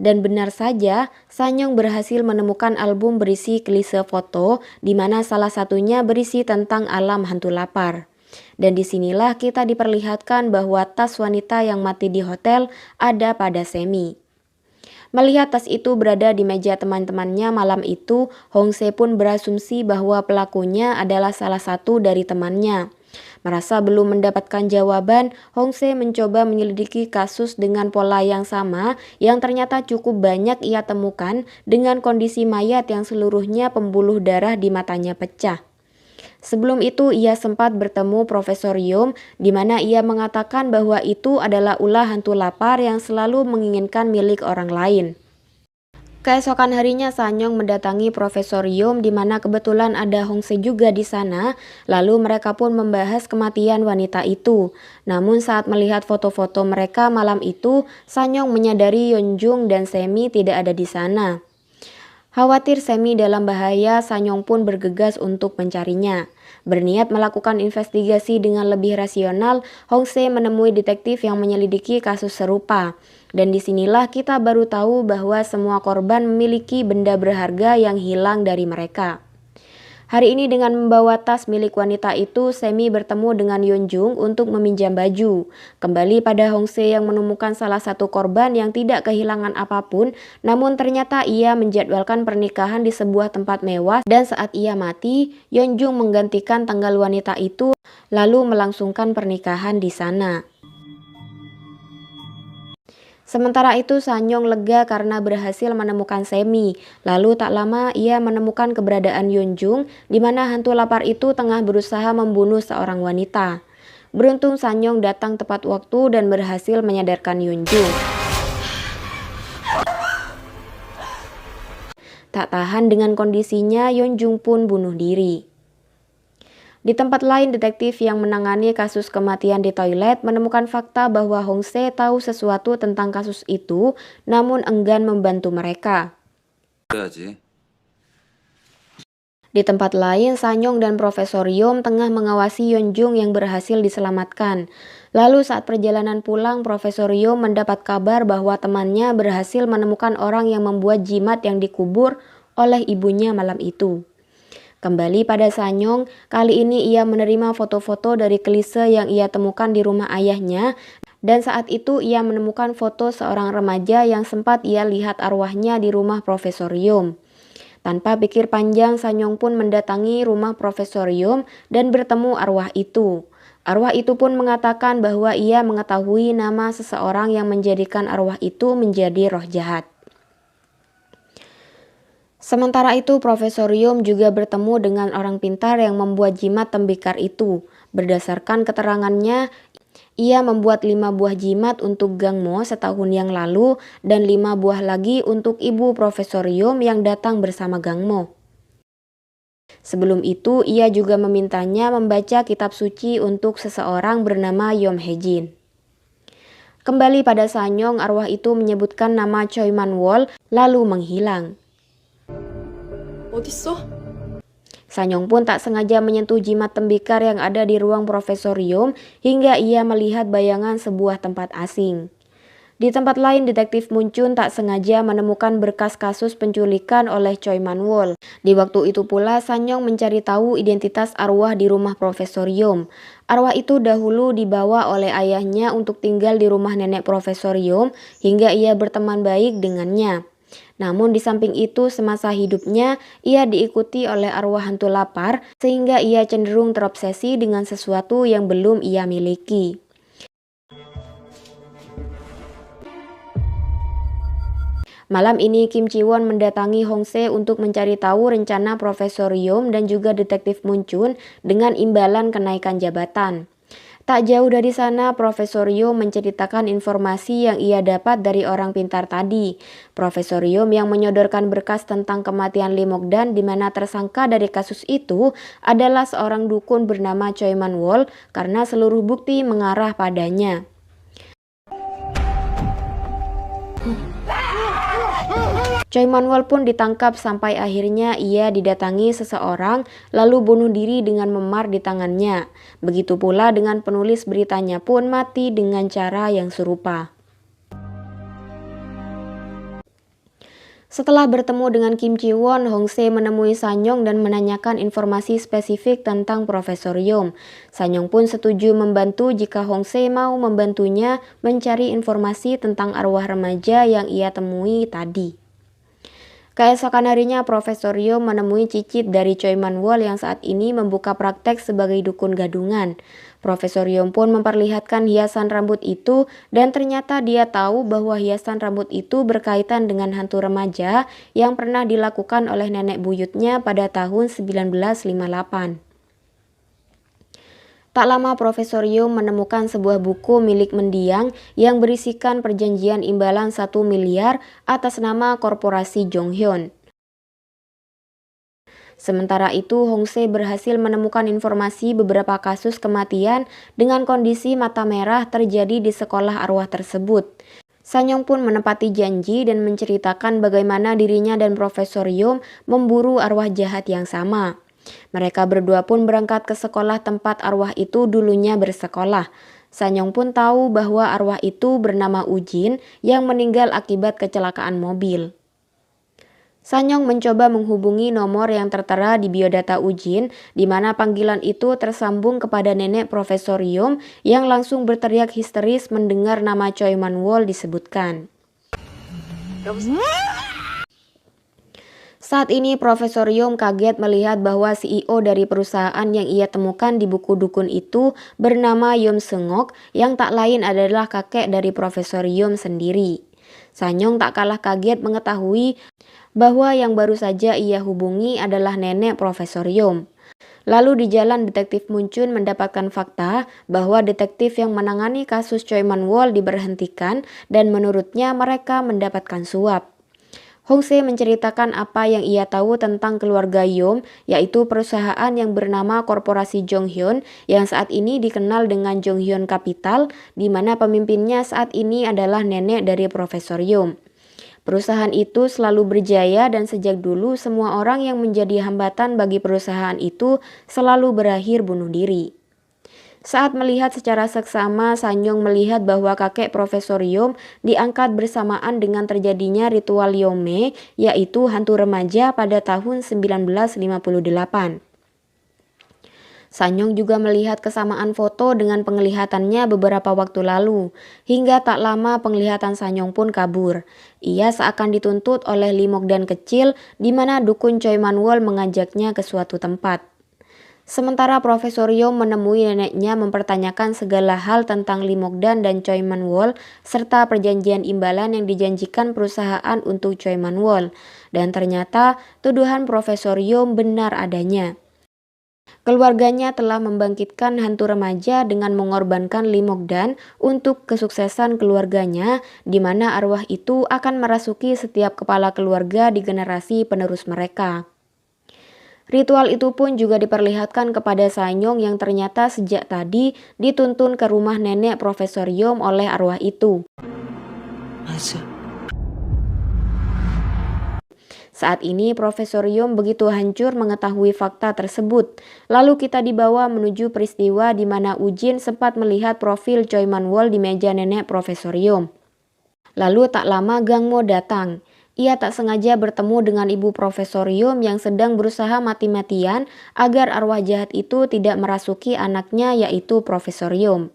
Dan benar saja, Sanyong berhasil menemukan album berisi klise foto, di mana salah satunya berisi tentang alam hantu lapar. Dan disinilah kita diperlihatkan bahwa tas wanita yang mati di hotel ada pada Semi. Melihat tas itu berada di meja teman-temannya malam itu, Hongse pun berasumsi bahwa pelakunya adalah salah satu dari temannya. Merasa belum mendapatkan jawaban, Hongse mencoba menyelidiki kasus dengan pola yang sama yang ternyata cukup banyak ia temukan dengan kondisi mayat yang seluruhnya pembuluh darah di matanya pecah. Sebelum itu ia sempat bertemu Profesor Yom, di mana ia mengatakan bahwa itu adalah ulah hantu lapar yang selalu menginginkan milik orang lain. Keesokan harinya Sanyong mendatangi Profesor Yom, di mana kebetulan ada Hongse juga di sana. Lalu mereka pun membahas kematian wanita itu. Namun saat melihat foto-foto mereka malam itu, Sanyong menyadari Yeonjung dan Semi tidak ada di sana. Khawatir Semi dalam bahaya, Sanyong pun bergegas untuk mencarinya. Berniat melakukan investigasi dengan lebih rasional, Hongse menemui detektif yang menyelidiki kasus serupa. Dan disinilah kita baru tahu bahwa semua korban memiliki benda berharga yang hilang dari mereka. Hari ini dengan membawa tas milik wanita itu, Semi bertemu dengan Yeonjung untuk meminjam baju. Kembali pada Hongse yang menemukan salah satu korban yang tidak kehilangan apapun, namun ternyata ia menjadwalkan pernikahan di sebuah tempat mewah, dan saat ia mati, Yeonjung menggantikan tanggal wanita itu lalu melangsungkan pernikahan di sana. Sementara itu Sanyong lega karena berhasil menemukan Semi. Lalu tak lama ia menemukan keberadaan Yeonjung, di mana hantu lapar itu tengah berusaha membunuh seorang wanita. Beruntung Sanyong datang tepat waktu dan berhasil menyadarkan Yeonjung. Tak tahan dengan kondisinya, Yeonjung pun bunuh diri. Di tempat lain, detektif yang menangani kasus kematian di toilet menemukan fakta bahwa Hong-se tahu sesuatu tentang kasus itu, namun enggan membantu mereka. Di tempat lain, Sanyong dan Profesor Yom tengah mengawasi Yeonjung yang berhasil diselamatkan. Lalu saat perjalanan pulang, Profesor Yom mendapat kabar bahwa temannya berhasil menemukan orang yang membuat jimat yang dikubur oleh ibunya malam itu. Kembali pada Sanyong, kali ini ia menerima foto-foto dari klise yang ia temukan di rumah ayahnya, dan saat itu ia menemukan foto seorang remaja yang sempat ia lihat arwahnya di rumah Profesor Yom. Tanpa pikir panjang, Sanyong pun mendatangi rumah Profesor Yom dan bertemu arwah itu. Arwah itu pun mengatakan bahwa ia mengetahui nama seseorang yang menjadikan arwah itu menjadi roh jahat. Sementara itu, Profesor Yom juga bertemu dengan orang pintar yang membuat jimat tembikar itu. Berdasarkan keterangannya, ia membuat 5 buah jimat untuk Gangmo setahun yang lalu dan 5 buah lagi untuk ibu Profesor Yom yang datang bersama Gangmo. Sebelum itu, ia juga memintanya membaca kitab suci untuk seseorang bernama Yom Hejin. Kembali pada Sanyong, arwah itu menyebutkan nama Choi Man-wol lalu menghilang. 어딨어? Sanyong pun tak sengaja menyentuh jimat tembikar yang ada di ruang Profesor Yom hingga ia melihat bayangan sebuah tempat asing. Di tempat lain, detektif Moon Chun tak sengaja menemukan berkas kasus penculikan oleh Choi Man-wol. Di waktu itu pula, Sanyong mencari tahu identitas arwah di rumah Profesor Yom. Arwah itu dahulu dibawa oleh ayahnya untuk tinggal di rumah nenek Profesor Yom hingga ia berteman baik dengannya. Namun di samping itu, semasa hidupnya ia diikuti oleh arwah hantu lapar sehingga ia cenderung terobsesi dengan sesuatu yang belum ia miliki. Malam ini Kim Ji-won mendatangi Hong-se untuk mencari tahu rencana Profesor Yom dan juga detektif Moon Chun dengan imbalan kenaikan jabatan. Tak jauh dari sana, Profesor Yom menceritakan informasi yang ia dapat dari orang pintar tadi. Profesor Yom yang menyodorkan berkas tentang kematian Lee Mok-dan di mana tersangka dari kasus itu adalah seorang dukun bernama Choi Man-wol karena seluruh bukti mengarah padanya. Choi Man-wol pun ditangkap sampai akhirnya ia didatangi seseorang lalu bunuh diri dengan memar di tangannya. Begitu pula dengan penulis beritanya pun mati dengan cara yang serupa. Setelah bertemu dengan Kim Ji-won, Hong-se menemui Sanyong dan menanyakan informasi spesifik tentang Profesor Yom. Sanyong pun setuju membantu jika Hong-se mau membantunya mencari informasi tentang arwah remaja yang ia temui tadi. Keesokan harinya, Profesor Yom menemui cicit dari Choi Man-wol yang saat ini membuka praktek sebagai dukun gadungan. Profesor Yom pun memperlihatkan hiasan rambut itu dan ternyata dia tahu bahwa hiasan rambut itu berkaitan dengan hantu remaja yang pernah dilakukan oleh nenek buyutnya pada tahun 1958. Tak lama Profesor Yom menemukan sebuah buku milik mendiang yang berisikan perjanjian imbalan 1 miliar atas nama Korporasi Jonghyun. Sementara itu, Hong-se berhasil menemukan informasi beberapa kasus kematian dengan kondisi mata merah terjadi di sekolah arwah tersebut. Sanyong pun menepati janji dan menceritakan bagaimana dirinya dan Profesor Yom memburu arwah jahat yang sama. Mereka berdua pun berangkat ke sekolah tempat arwah itu dulunya bersekolah. Sanyong pun tahu bahwa arwah itu bernama Ujin yang meninggal akibat kecelakaan mobil. Sanyong mencoba menghubungi nomor yang tertera di biodata Ujin, di mana panggilan itu tersambung kepada nenek Profesor Yom yang langsung berteriak histeris mendengar nama Choi Man-wol disebutkan. Saat ini Profesor Yom kaget melihat bahwa CEO dari perusahaan yang ia temukan di buku dukun itu bernama Yom Seung-ok yang tak lain adalah kakek dari Profesor Yom sendiri. Sanyong tak kalah kaget mengetahui bahwa yang baru saja ia hubungi adalah nenek Profesor Yom. Lalu di jalan detektif Munchun mendapatkan fakta bahwa detektif yang menangani kasus Choi Man-wol diberhentikan dan menurutnya mereka mendapatkan suap. Hong-se menceritakan apa yang ia tahu tentang keluarga Yom, yaitu perusahaan yang bernama Korporasi Jonghyun yang saat ini dikenal dengan Jonghyun Capital, di mana pemimpinnya saat ini adalah nenek dari Profesor Yom. Perusahaan itu selalu berjaya dan sejak dulu semua orang yang menjadi hambatan bagi perusahaan itu selalu berakhir bunuh diri. Saat melihat secara seksama, Sanyong melihat bahwa kakek Profesor Yom diangkat bersamaan dengan terjadinya ritual Yome, yaitu hantu remaja pada tahun 1958. Sanyong juga melihat kesamaan foto dengan penglihatannya beberapa waktu lalu. Hingga tak lama penglihatan Sanyong pun kabur. Ia seakan dituntut oleh Lee Mok-dan kecil, di mana dukun Choi Man-wol mengajaknya ke suatu tempat. Sementara Profesor Yom menemui neneknya mempertanyakan segala hal tentang Lee Mok-dan dan Choi Man-wol, serta perjanjian imbalan yang dijanjikan perusahaan untuk Choi Man-wol. Dan ternyata tuduhan Profesor Yom benar adanya. Keluarganya telah membangkitkan hantu remaja dengan mengorbankan Lee Mok-dan untuk kesuksesan keluarganya, di mana arwah itu akan merasuki setiap kepala keluarga di generasi penerus mereka. Ritual itu pun juga diperlihatkan kepada Sanyong yang ternyata sejak tadi dituntun ke rumah nenek Profesor Yom oleh arwah itu. Saat ini Profesor Yom begitu hancur mengetahui fakta tersebut. Lalu kita dibawa menuju peristiwa di mana Ujin sempat melihat profil Choi Man-wol di meja nenek Profesor Yom. Lalu tak lama Gang Mo datang. Ia tak sengaja bertemu dengan ibu Profesor Yom yang sedang berusaha mati-matian agar arwah jahat itu tidak merasuki anaknya, yaitu Profesor Yom.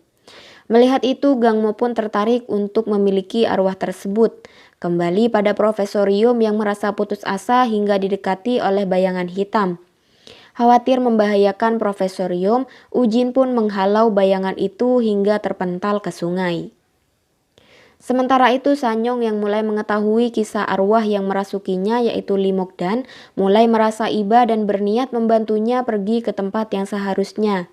Melihat itu, Gang Mo pun tertarik untuk memiliki arwah tersebut. Kembali pada Profesor Yom yang merasa putus asa hingga didekati oleh bayangan hitam. Khawatir membahayakan Profesor Yom, Ujin pun menghalau bayangan itu hingga terpental ke sungai. Sementara itu Sanyong yang mulai mengetahui kisah arwah yang merasukinya, yaitu Lee Mok-dan, mulai merasa iba dan berniat membantunya pergi ke tempat yang seharusnya.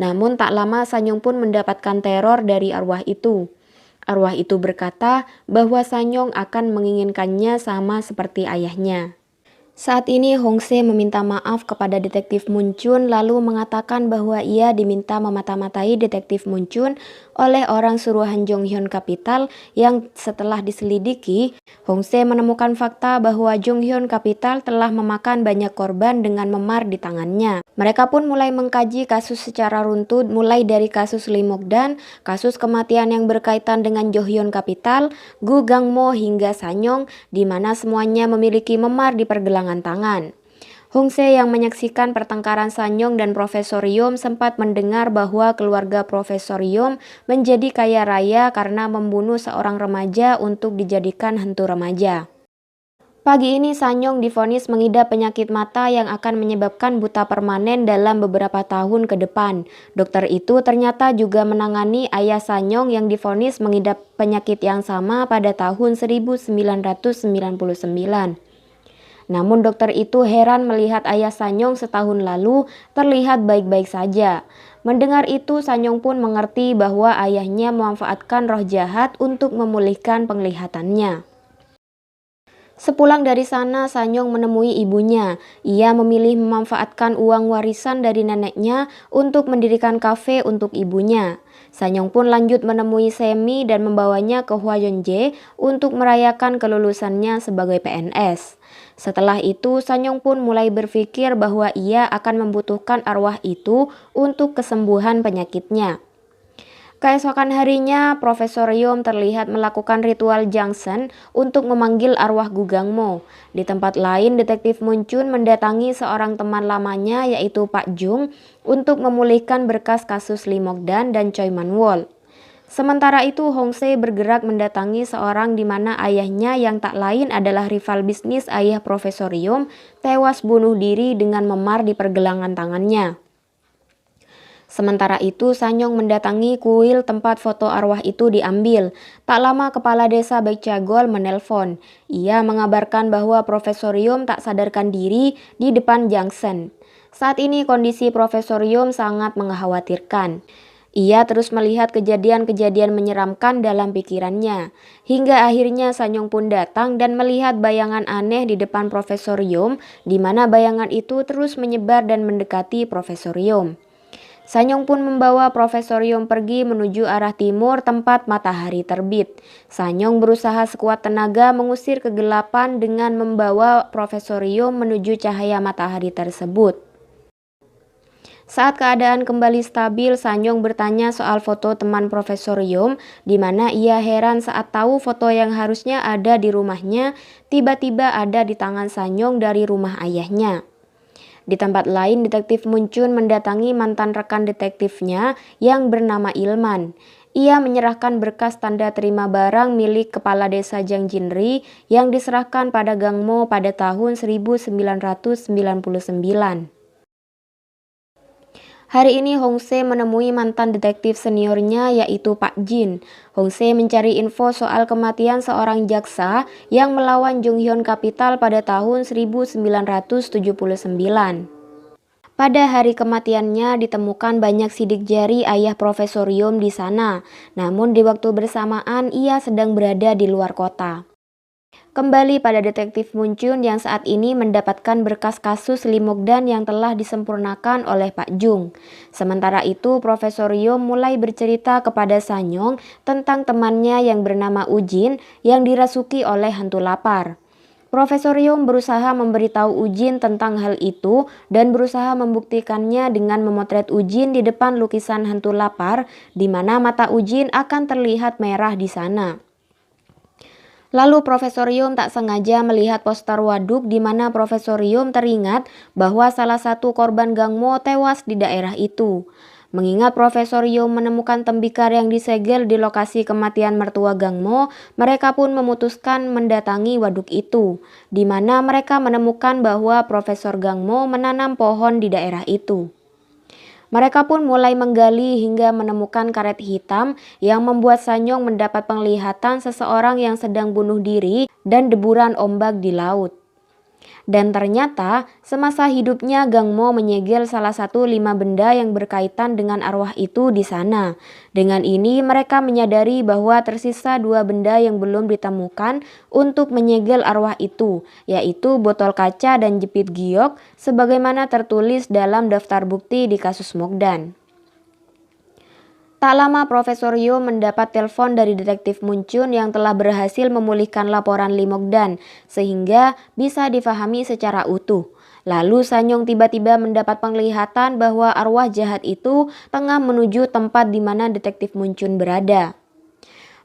Namun tak lama Sanyong pun mendapatkan teror dari arwah itu. Arwah itu berkata bahwa Sanyong akan menginginkannya sama seperti ayahnya. Saat ini Hong-se meminta maaf kepada detektif Munchun lalu mengatakan bahwa ia diminta memata-matai detektif Munchun oleh orang suruhan Jonghyun Capital yang setelah diselidiki, Hong-se menemukan fakta bahwa Jonghyun Capital telah memakan banyak korban dengan memar di tangannya. Mereka pun mulai mengkaji kasus secara runtut mulai dari kasus Lee Mok-dan, kasus kematian yang berkaitan dengan Jonghyun Capital, Gu Gang Mo hingga Sanyong, di mana semuanya memiliki memar di pergelangan tangan. Hong-se yang menyaksikan pertengkaran Sanyong dan Profesor Yom sempat mendengar bahwa keluarga Profesor Yom menjadi kaya raya karena membunuh seorang remaja untuk dijadikan hantu remaja. Pagi ini Sanyong divonis mengidap penyakit mata yang akan menyebabkan buta permanen dalam beberapa tahun ke depan. Dokter itu ternyata juga menangani ayah Sanyong yang divonis mengidap penyakit yang sama pada tahun 1999. Namun dokter itu heran melihat ayah Sanyong setahun lalu terlihat baik-baik saja. Mendengar itu Sanyong pun mengerti bahwa ayahnya memanfaatkan roh jahat untuk memulihkan penglihatannya. Sepulang dari sana, Sanyong menemui ibunya. Ia memilih memanfaatkan uang warisan dari neneknya untuk mendirikan kafe untuk ibunya. Sanyong pun lanjut menemui Semi dan membawanya ke Hwayeonje untuk merayakan kelulusannya sebagai PNS. Setelah itu, Sanyong pun mulai berpikir bahwa ia akan membutuhkan arwah itu untuk kesembuhan penyakitnya. Keesokan harinya, Profesor Yom terlihat melakukan ritual Jangsen untuk memanggil arwah Gu Gang Mo. Di tempat lain, detektif Munchun mendatangi seorang teman lamanya yaitu Pak Jung untuk memulihkan berkas kasus Lee Mok-dan dan Choi Man-wol. Sementara itu, Hong-se bergerak mendatangi seorang di mana ayahnya yang tak lain adalah rival bisnis ayah Profesor Yom tewas bunuh diri dengan memar di pergelangan tangannya. Sementara itu, Sanyong mendatangi kuil tempat foto arwah itu diambil. Tak lama Kepala Desa Baikcagol menelpon. Ia mengabarkan bahwa Profesor Yom tak sadarkan diri di depan Jangsen. Saat ini kondisi Profesor Yom sangat mengkhawatirkan. Ia terus melihat kejadian-kejadian menyeramkan dalam pikirannya. Hingga akhirnya Sanyong pun datang dan melihat bayangan aneh di depan Profesor Yom, di mana bayangan itu terus menyebar dan mendekati Profesor Yom. Sanyong pun membawa Profesor Yom pergi menuju arah timur tempat matahari terbit. Sanyong berusaha sekuat tenaga mengusir kegelapan dengan membawa Profesor Yom menuju cahaya matahari tersebut. Saat keadaan kembali stabil, Sanyong bertanya soal foto teman Profesor Yom, di mana ia heran saat tahu foto yang harusnya ada di rumahnya, tiba-tiba ada di tangan Sanyong dari rumah ayahnya. Di tempat lain, Detektif Muncun mendatangi mantan rekan detektifnya yang bernama Ilman. Ia menyerahkan berkas tanda terima barang milik Kepala Desa Jangjinri yang diserahkan pada Gang Mo pada tahun 1999. Hari ini Hongse menemui mantan detektif seniornya yaitu Pak Jin. Hongse mencari info soal kematian seorang jaksa yang melawan Jonghyun Capital pada tahun 1979. Pada hari kematiannya ditemukan banyak sidik jari ayah Profesor Yom di sana. Namun di waktu bersamaan ia sedang berada di luar kota. Kembali pada Detektif Muncun yang saat ini mendapatkan berkas kasus Limogdan yang telah disempurnakan oleh Pak Jung. Sementara itu, Profesor Yom mulai bercerita kepada Sanyong tentang temannya yang bernama Ujin yang dirasuki oleh hantu lapar. Profesor Yom berusaha memberitahu Ujin tentang hal itu dan berusaha membuktikannya dengan memotret Ujin di depan lukisan hantu lapar, di mana mata Ujin akan terlihat merah di sana. Lalu Profesor Yom tak sengaja melihat poster waduk di mana Profesor Yom teringat bahwa salah satu korban Gang Mo tewas di daerah itu. Mengingat Profesor Yom menemukan tembikar yang disegel di lokasi kematian mertua Gang Mo, mereka pun memutuskan mendatangi waduk itu, di mana mereka menemukan bahwa Profesor Gang Mo menanam pohon di daerah itu. Mereka pun mulai menggali hingga menemukan karet hitam yang membuat Sanyong mendapat penglihatan seseorang yang sedang bunuh diri dan deburan ombak di laut. Dan ternyata semasa hidupnya Gang Mo menyegel salah satu 5 benda yang berkaitan dengan arwah itu di sana. Dengan ini mereka menyadari bahwa tersisa 2 benda yang belum ditemukan untuk menyegel arwah itu, yaitu botol kaca dan jepit giok sebagaimana tertulis dalam daftar bukti di kasus Mogdan. Tak lama Profesor Yo mendapat telepon dari Detektif Muncun yang telah berhasil memulihkan laporan Limogdan sehingga bisa difahami secara utuh. Lalu Sanyong tiba-tiba mendapat penglihatan bahwa arwah jahat itu tengah menuju tempat di mana Detektif Muncun berada.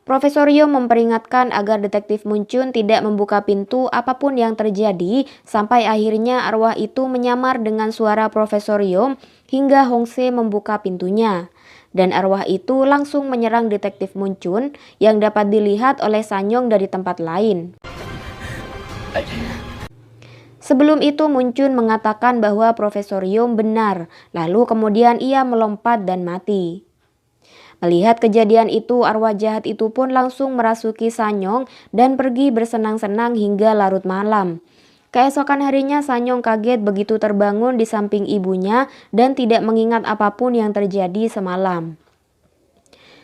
Profesor Yo memperingatkan agar Detektif Muncun tidak membuka pintu apapun yang terjadi sampai akhirnya arwah itu menyamar dengan suara Profesor Yo hingga Hongse membuka pintunya. Dan arwah itu langsung menyerang Detektif Muncun yang dapat dilihat oleh Sanyong dari tempat lain. Sebelum itu Muncun mengatakan bahwa Profesor Yom benar, lalu kemudian ia melompat dan mati. Melihat kejadian itu, arwah jahat itu pun langsung merasuki Sanyong dan pergi bersenang-senang hingga larut malam. Keesokan harinya Sanyong kaget begitu terbangun di samping ibunya dan tidak mengingat apapun yang terjadi semalam.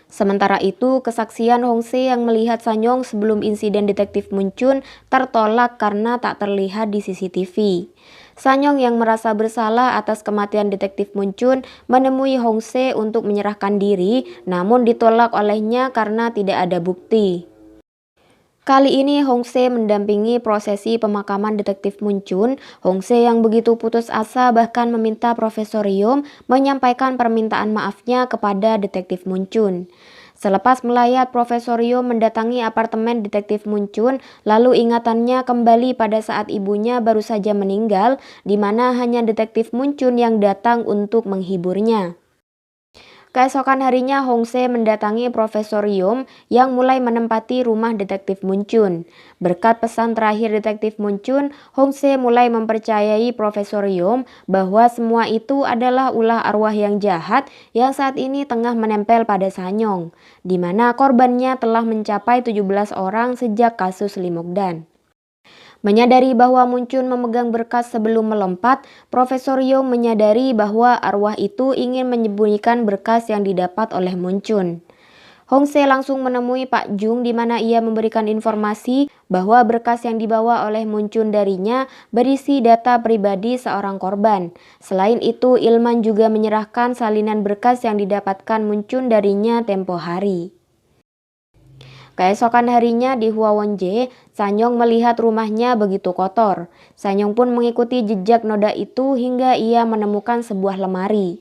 Sementara itu, kesaksian Hongse yang melihat Sanyong sebelum insiden Detektif Muncun tertolak karena tak terlihat di CCTV. Sanyong yang merasa bersalah atas kematian Detektif Muncun menemui Hongse untuk menyerahkan diri, namun ditolak olehnya karena tidak ada bukti. Kali ini Hongse mendampingi prosesi pemakaman Detektif Muncun. Hongse yang begitu putus asa bahkan meminta Profesor Yom menyampaikan permintaan maafnya kepada Detektif Muncun. Selepas melayat, Profesor Yom mendatangi apartemen Detektif Muncun, lalu ingatannya kembali pada saat ibunya baru saja meninggal, di mana hanya Detektif Muncun yang datang untuk menghiburnya. Keesokan harinya Hongse mendatangi Profesor Yom yang mulai menempati rumah detektif Munchun. Berkat pesan terakhir detektif Munchun, Hongse mulai mempercayai Profesor Yom bahwa semua itu adalah ulah arwah yang jahat yang saat ini tengah menempel pada Sanyong, di mana korbannya telah mencapai 17 orang sejak kasus Limokdan. Menyadari bahwa Munchun memegang berkas sebelum melompat, Profesor Yong menyadari bahwa arwah itu ingin menyembunyikan berkas yang didapat oleh Munchun. Hongse langsung menemui Pak Jung di mana ia memberikan informasi bahwa berkas yang dibawa oleh Munchun darinya berisi data pribadi seorang korban. Selain itu, Ilman juga menyerahkan salinan berkas yang didapatkan Munchun darinya tempo hari. Keesokan harinya di Huawonje, Sanyong melihat rumahnya begitu kotor. Sanyong pun mengikuti jejak noda itu hingga ia menemukan sebuah lemari.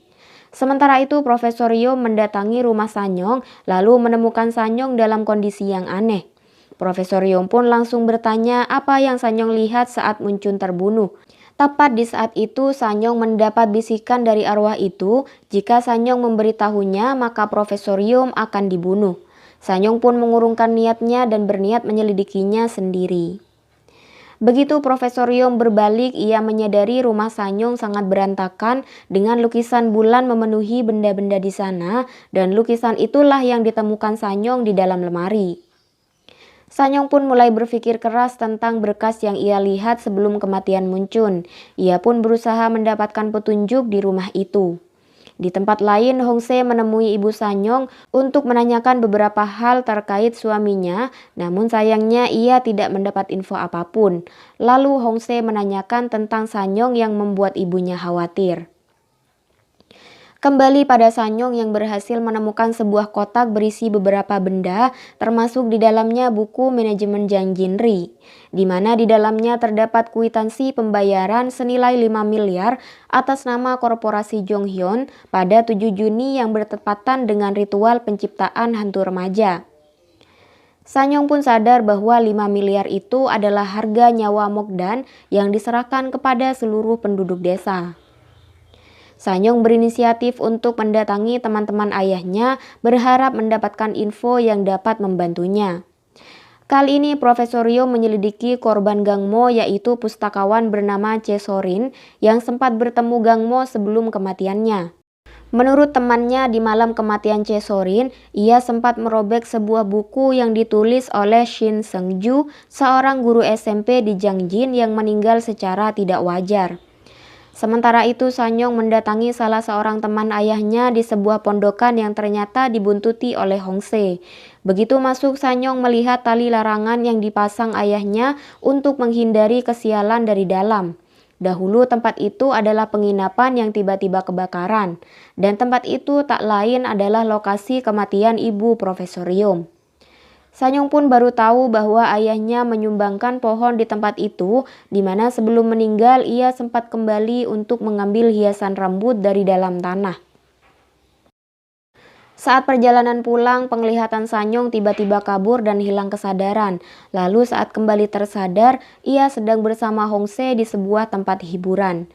Sementara itu, Profesor Yo mendatangi rumah Sanyong lalu menemukan Sanyong dalam kondisi yang aneh. Profesor Yo pun langsung bertanya apa yang Sanyong lihat saat Munchun terbunuh. Tepat di saat itu, Sanyong mendapat bisikan dari arwah itu, jika Sanyong memberitahunya maka Profesor Yo akan dibunuh. Sanyong pun mengurungkan niatnya dan berniat menyelidikinya sendiri. Begitu Profesor Yom berbalik, ia menyadari rumah Sanyong sangat berantakan dengan lukisan bulan memenuhi benda-benda di sana, dan lukisan itulah yang ditemukan Sanyong di dalam lemari. Sanyong pun mulai berpikir keras tentang berkas yang ia lihat sebelum kematian Munchun. Ia pun berusaha mendapatkan petunjuk di rumah itu. Di tempat lain, Hongse menemui ibu Sanyong untuk menanyakan beberapa hal terkait suaminya, namun sayangnya ia tidak mendapat info apapun. Lalu Hongse menanyakan tentang Sanyong yang membuat ibunya khawatir. Kembali pada Sanyong yang berhasil menemukan sebuah kotak berisi beberapa benda, termasuk di dalamnya buku manajemen Jiang Jinri, di mana di dalamnya terdapat kwitansi pembayaran senilai 5 miliar atas nama korporasi Jonghyun pada 7 Juni yang bertepatan dengan ritual penciptaan hantu remaja. Sanyong pun sadar bahwa 5 miliar itu adalah harga nyawa Mokdan yang diserahkan kepada seluruh penduduk desa. Sanyong berinisiatif untuk mendatangi teman-teman ayahnya, berharap mendapatkan info yang dapat membantunya. Kali ini Profesor Yo menyelidiki korban Gangmo, yaitu pustakawan bernama Chesorin yang sempat bertemu Gangmo sebelum kematiannya. Menurut temannya, di malam kematian Chesorin, ia sempat merobek sebuah buku yang ditulis oleh Shin Seungju, seorang guru SMP di Jiangjin yang meninggal secara tidak wajar. Sementara itu, Sanyong mendatangi salah seorang teman ayahnya di sebuah pondokan yang ternyata dibuntuti oleh Hongse. Begitu masuk, Sanyong melihat tali larangan yang dipasang ayahnya untuk menghindari kesialan dari dalam. Dahulu tempat itu adalah penginapan yang tiba-tiba kebakaran, dan tempat itu tak lain adalah lokasi kematian ibu Profesor Yom. Sanyong pun baru tahu bahwa ayahnya menyumbangkan pohon di tempat itu, di mana sebelum meninggal ia sempat kembali untuk mengambil hiasan rambut dari dalam tanah. Saat perjalanan pulang, penglihatan Sanyong tiba-tiba kabur dan hilang kesadaran. Lalu saat kembali tersadar, ia sedang bersama Hongse di sebuah tempat hiburan.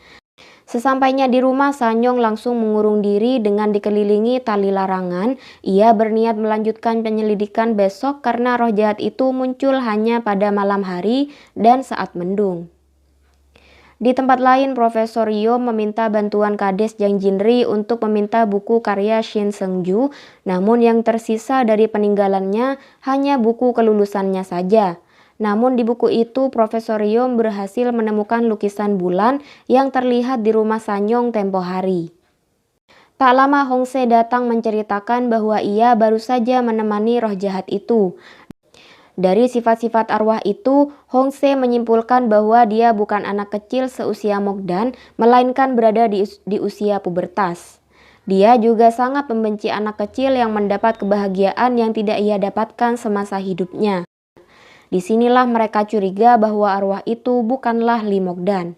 Sesampainya di rumah, Sanyong langsung mengurung diri dengan dikelilingi tali larangan. Ia berniat melanjutkan penyelidikan besok karena roh jahat itu muncul hanya pada malam hari dan saat mendung. Di tempat lain, Profesor Yo meminta bantuan Kades Jiang Jinri untuk meminta buku karya Shin Seungju, namun yang tersisa dari peninggalannya hanya buku kelulusannya saja. Namun di buku itu, Profesor Yom berhasil menemukan lukisan bulan yang terlihat di rumah Sanyong tempo hari. Tak lama Hongse datang menceritakan bahwa ia baru saja menemani roh jahat itu. Dari sifat-sifat arwah itu, Hongse menyimpulkan bahwa dia bukan anak kecil seusia Mokdan, melainkan berada di usia pubertas. Dia juga sangat membenci anak kecil yang mendapat kebahagiaan yang tidak ia dapatkan semasa hidupnya. Disinilah mereka curiga bahwa arwah itu bukanlah Lee Mokdan.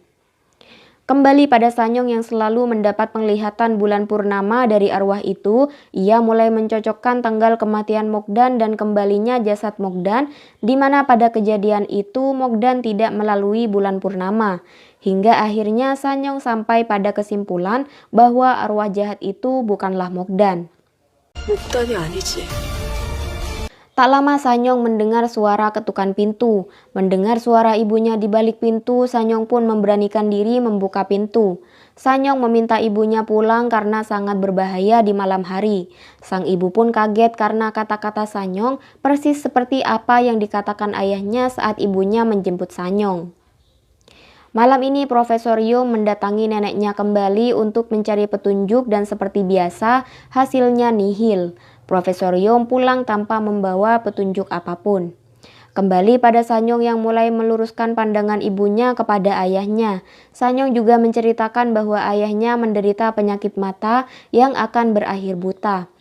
Kembali pada Sanyong yang selalu mendapat penglihatan bulan purnama dari arwah itu, ia mulai mencocokkan tanggal kematian Mokdan dan kembalinya jasad Mokdan, di mana pada kejadian itu Mokdan tidak melalui bulan purnama. Hingga akhirnya Sanyong sampai pada kesimpulan bahwa arwah jahat itu bukanlah Mokdan. 목단이 아니지. Tak lama Sanyong mendengar suara ketukan pintu. Mendengar suara ibunya di balik pintu, Sanyong pun memberanikan diri membuka pintu. Sanyong meminta ibunya pulang karena sangat berbahaya di malam hari. Sang ibu pun kaget karena kata-kata Sanyong persis seperti apa yang dikatakan ayahnya saat ibunya menjemput Sanyong. Malam ini Profesor Yum mendatangi neneknya kembali untuk mencari petunjuk dan seperti biasa hasilnya nihil. Profesor Yum pulang tanpa membawa petunjuk apapun. Kembali pada Sanyong yang mulai meluruskan pandangan ibunya kepada ayahnya. Sanyong juga menceritakan bahwa ayahnya menderita penyakit mata yang akan berakhir buta.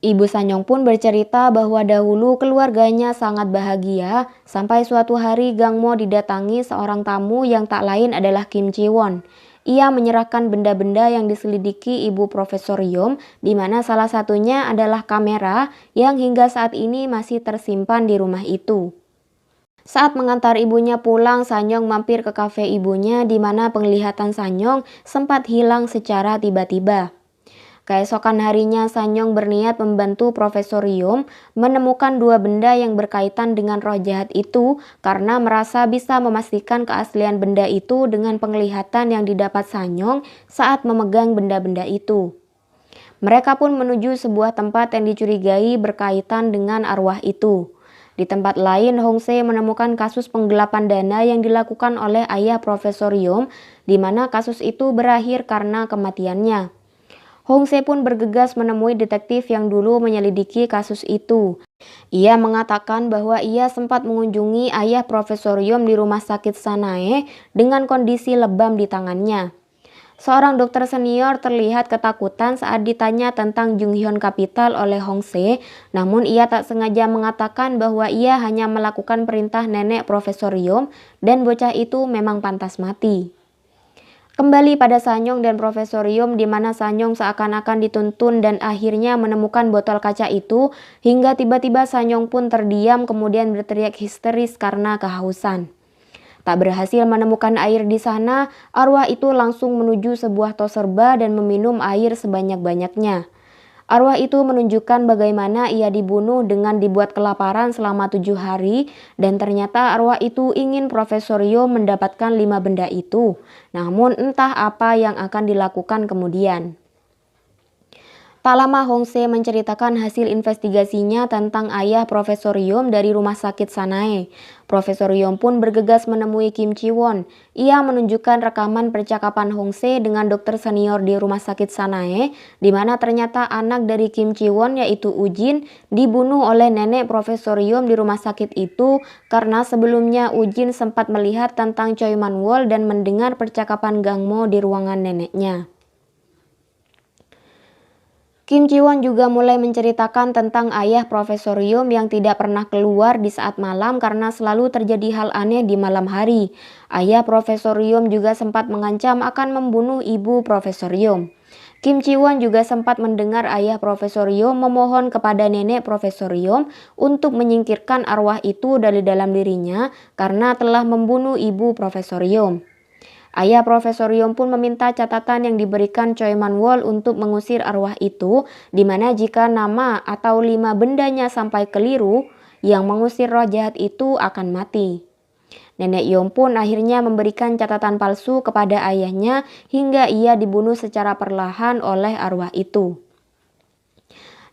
Ibu Sanyong pun bercerita bahwa dahulu keluarganya sangat bahagia sampai suatu hari Gang Mo didatangi seorang tamu yang tak lain adalah Kim Ji-won. Ia menyerahkan benda-benda yang diselidiki ibu Profesor Yum, di mana salah satunya adalah kamera yang hingga saat ini masih tersimpan di rumah itu. Saat mengantar ibunya pulang, Sanyong mampir ke kafe ibunya di mana penglihatan Sanyong sempat hilang secara tiba-tiba. Keesokan harinya Sanyong berniat membantu Profesor Yum menemukan dua benda yang berkaitan dengan roh jahat itu karena merasa bisa memastikan keaslian benda itu dengan penglihatan yang didapat Sanyong saat memegang benda-benda itu. Mereka pun menuju sebuah tempat yang dicurigai berkaitan dengan arwah itu. Di tempat lain, Hong Se menemukan kasus penggelapan dana yang dilakukan oleh ayah Profesor Yum, di mana kasus itu berakhir karena kematiannya. Hong Se pun bergegas menemui detektif yang dulu menyelidiki kasus itu. Ia mengatakan bahwa ia sempat mengunjungi ayah Profesor Yum di rumah sakit Sanae dengan kondisi lebam di tangannya. Seorang dokter senior terlihat ketakutan saat ditanya tentang Junghyun Capital oleh Hong Se, namun ia tak sengaja mengatakan bahwa ia hanya melakukan perintah nenek Profesor Yum dan bocah itu memang pantas mati. Kembali pada Sanyong dan Profesor Yum di mana Sanyong seakan-akan dituntun dan akhirnya menemukan botol kaca itu hingga tiba-tiba Sanyong pun terdiam kemudian berteriak histeris karena kehausan. Tak berhasil menemukan air di sana, arwah itu langsung menuju sebuah toserba dan meminum air sebanyak-banyaknya. Arwah itu menunjukkan bagaimana ia dibunuh dengan dibuat kelaparan selama 7 hari dan ternyata arwah itu ingin Profesor Yum mendapatkan 5 benda itu. Namun entah apa yang akan dilakukan kemudian. Tak lama Hong Se menceritakan hasil investigasinya tentang ayah Profesor Yum dari rumah sakit Sanae. Profesor Yum pun bergegas menemui Kim Ji-won. Ia menunjukkan rekaman percakapan Hong Se dengan dokter senior di rumah sakit Sanae, di mana ternyata anak dari Kim Ji-won yaitu Ujin dibunuh oleh nenek Profesor Yum di rumah sakit itu karena sebelumnya Ujin sempat melihat tentang Choi Man-wol dan mendengar percakapan Gang Mo di ruangan neneknya. Kim Ji-won juga mulai menceritakan tentang ayah Profesor Yum yang tidak pernah keluar di saat malam karena selalu terjadi hal aneh di malam hari. Ayah Profesor Yum juga sempat mengancam akan membunuh ibu Profesor Yum. Kim Ji-won juga sempat mendengar ayah Profesor Yum memohon kepada nenek Profesor Yum untuk menyingkirkan arwah itu dari dalam dirinya karena telah membunuh ibu Profesor Yum. Ayah Profesor Yum pun meminta catatan yang diberikan Choi Man-wol untuk mengusir arwah itu, di mana jika nama atau 5 bendanya sampai keliru, yang mengusir roh jahat itu akan mati. Nenek Yum pun akhirnya memberikan catatan palsu kepada ayahnya hingga ia dibunuh secara perlahan oleh arwah itu.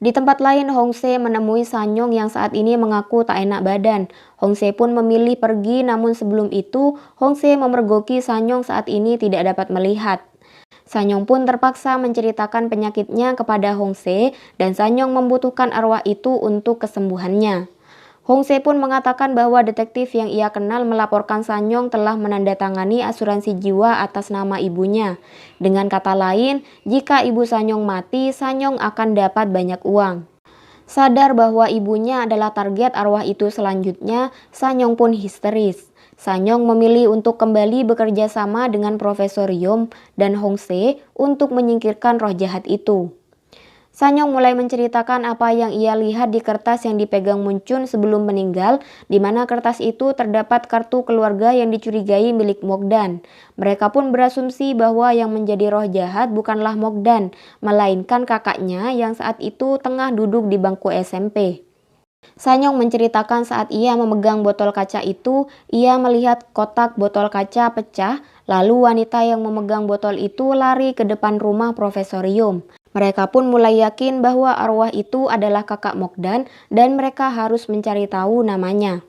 Di tempat lain, Hong Se menemui Sanyong yang saat ini mengaku tak enak badan. Hong Se pun memilih pergi, namun sebelum itu, Hong Se memergoki Sanyong saat ini tidak dapat melihat. Sanyong pun terpaksa menceritakan penyakitnya kepada Hong Se dan Sanyong membutuhkan arwah itu untuk kesembuhannya. Hong Se pun mengatakan bahwa detektif yang ia kenal melaporkan Sanyong telah menandatangani asuransi jiwa atas nama ibunya. Dengan kata lain, jika ibu Sanyong mati, Sanyong akan dapat banyak uang. Sadar bahwa ibunya adalah target arwah itu selanjutnya, Sanyong pun histeris. Sanyong memilih untuk kembali bekerja sama dengan Profesor Yum dan Hong Se untuk menyingkirkan roh jahat itu. Sanyong mulai menceritakan apa yang ia lihat di kertas yang dipegang Muncun sebelum meninggal, di mana kertas itu terdapat kartu keluarga yang dicurigai milik Mogdan. Mereka pun berasumsi bahwa yang menjadi roh jahat bukanlah Mogdan, melainkan kakaknya yang saat itu tengah duduk di bangku SMP. Sanyong menceritakan saat ia memegang botol kaca itu, ia melihat kotak botol kaca pecah, lalu wanita yang memegang botol itu lari ke depan rumah Profesor Yom. Mereka pun mulai yakin bahwa arwah itu adalah kakak Mogdan dan mereka harus mencari tahu namanya.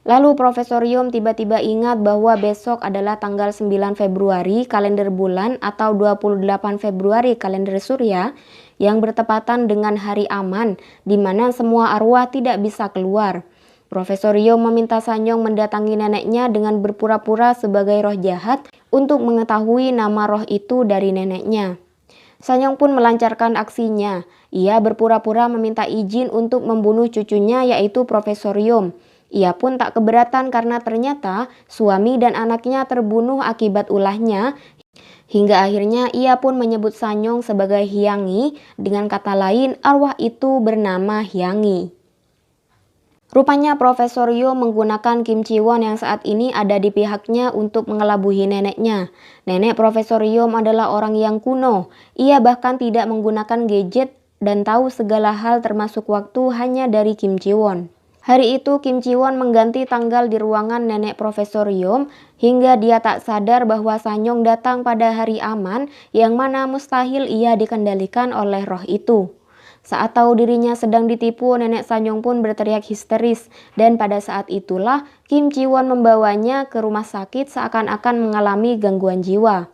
Lalu Profesor Yom tiba-tiba ingat bahwa besok adalah tanggal 9 Februari kalender bulan atau 28 Februari kalender surya yang bertepatan dengan hari aman di mana semua arwah tidak bisa keluar. Profesor Yom meminta Sanyong mendatangi neneknya dengan berpura-pura sebagai roh jahat untuk mengetahui nama roh itu dari neneknya. Sanyong pun melancarkan aksinya. Ia berpura-pura meminta izin untuk membunuh cucunya yaitu Profesor Yom. Ia pun tak keberatan karena ternyata suami dan anaknya terbunuh akibat ulahnya. Hingga akhirnya ia pun menyebut Sanyong sebagai Hyangi, dengan kata lain arwah itu bernama Hyangi. Rupanya Profesor Yom menggunakan Kim Chi-won yang saat ini ada di pihaknya untuk mengelabui neneknya. Nenek Profesor Yom adalah orang yang kuno. Ia bahkan tidak menggunakan gadget dan tahu segala hal termasuk waktu hanya dari Kim Chi-won. Hari itu Kim Chi-won mengganti tanggal di ruangan nenek Profesor Yom hingga dia tak sadar bahwa Sanyong datang pada hari aman yang mana mustahil ia dikendalikan oleh roh itu. Saat tahu dirinya sedang ditipu, nenek Sanyong pun berteriak histeris dan pada saat itulah Kim Chi-won membawanya ke rumah sakit seakan-akan mengalami gangguan jiwa.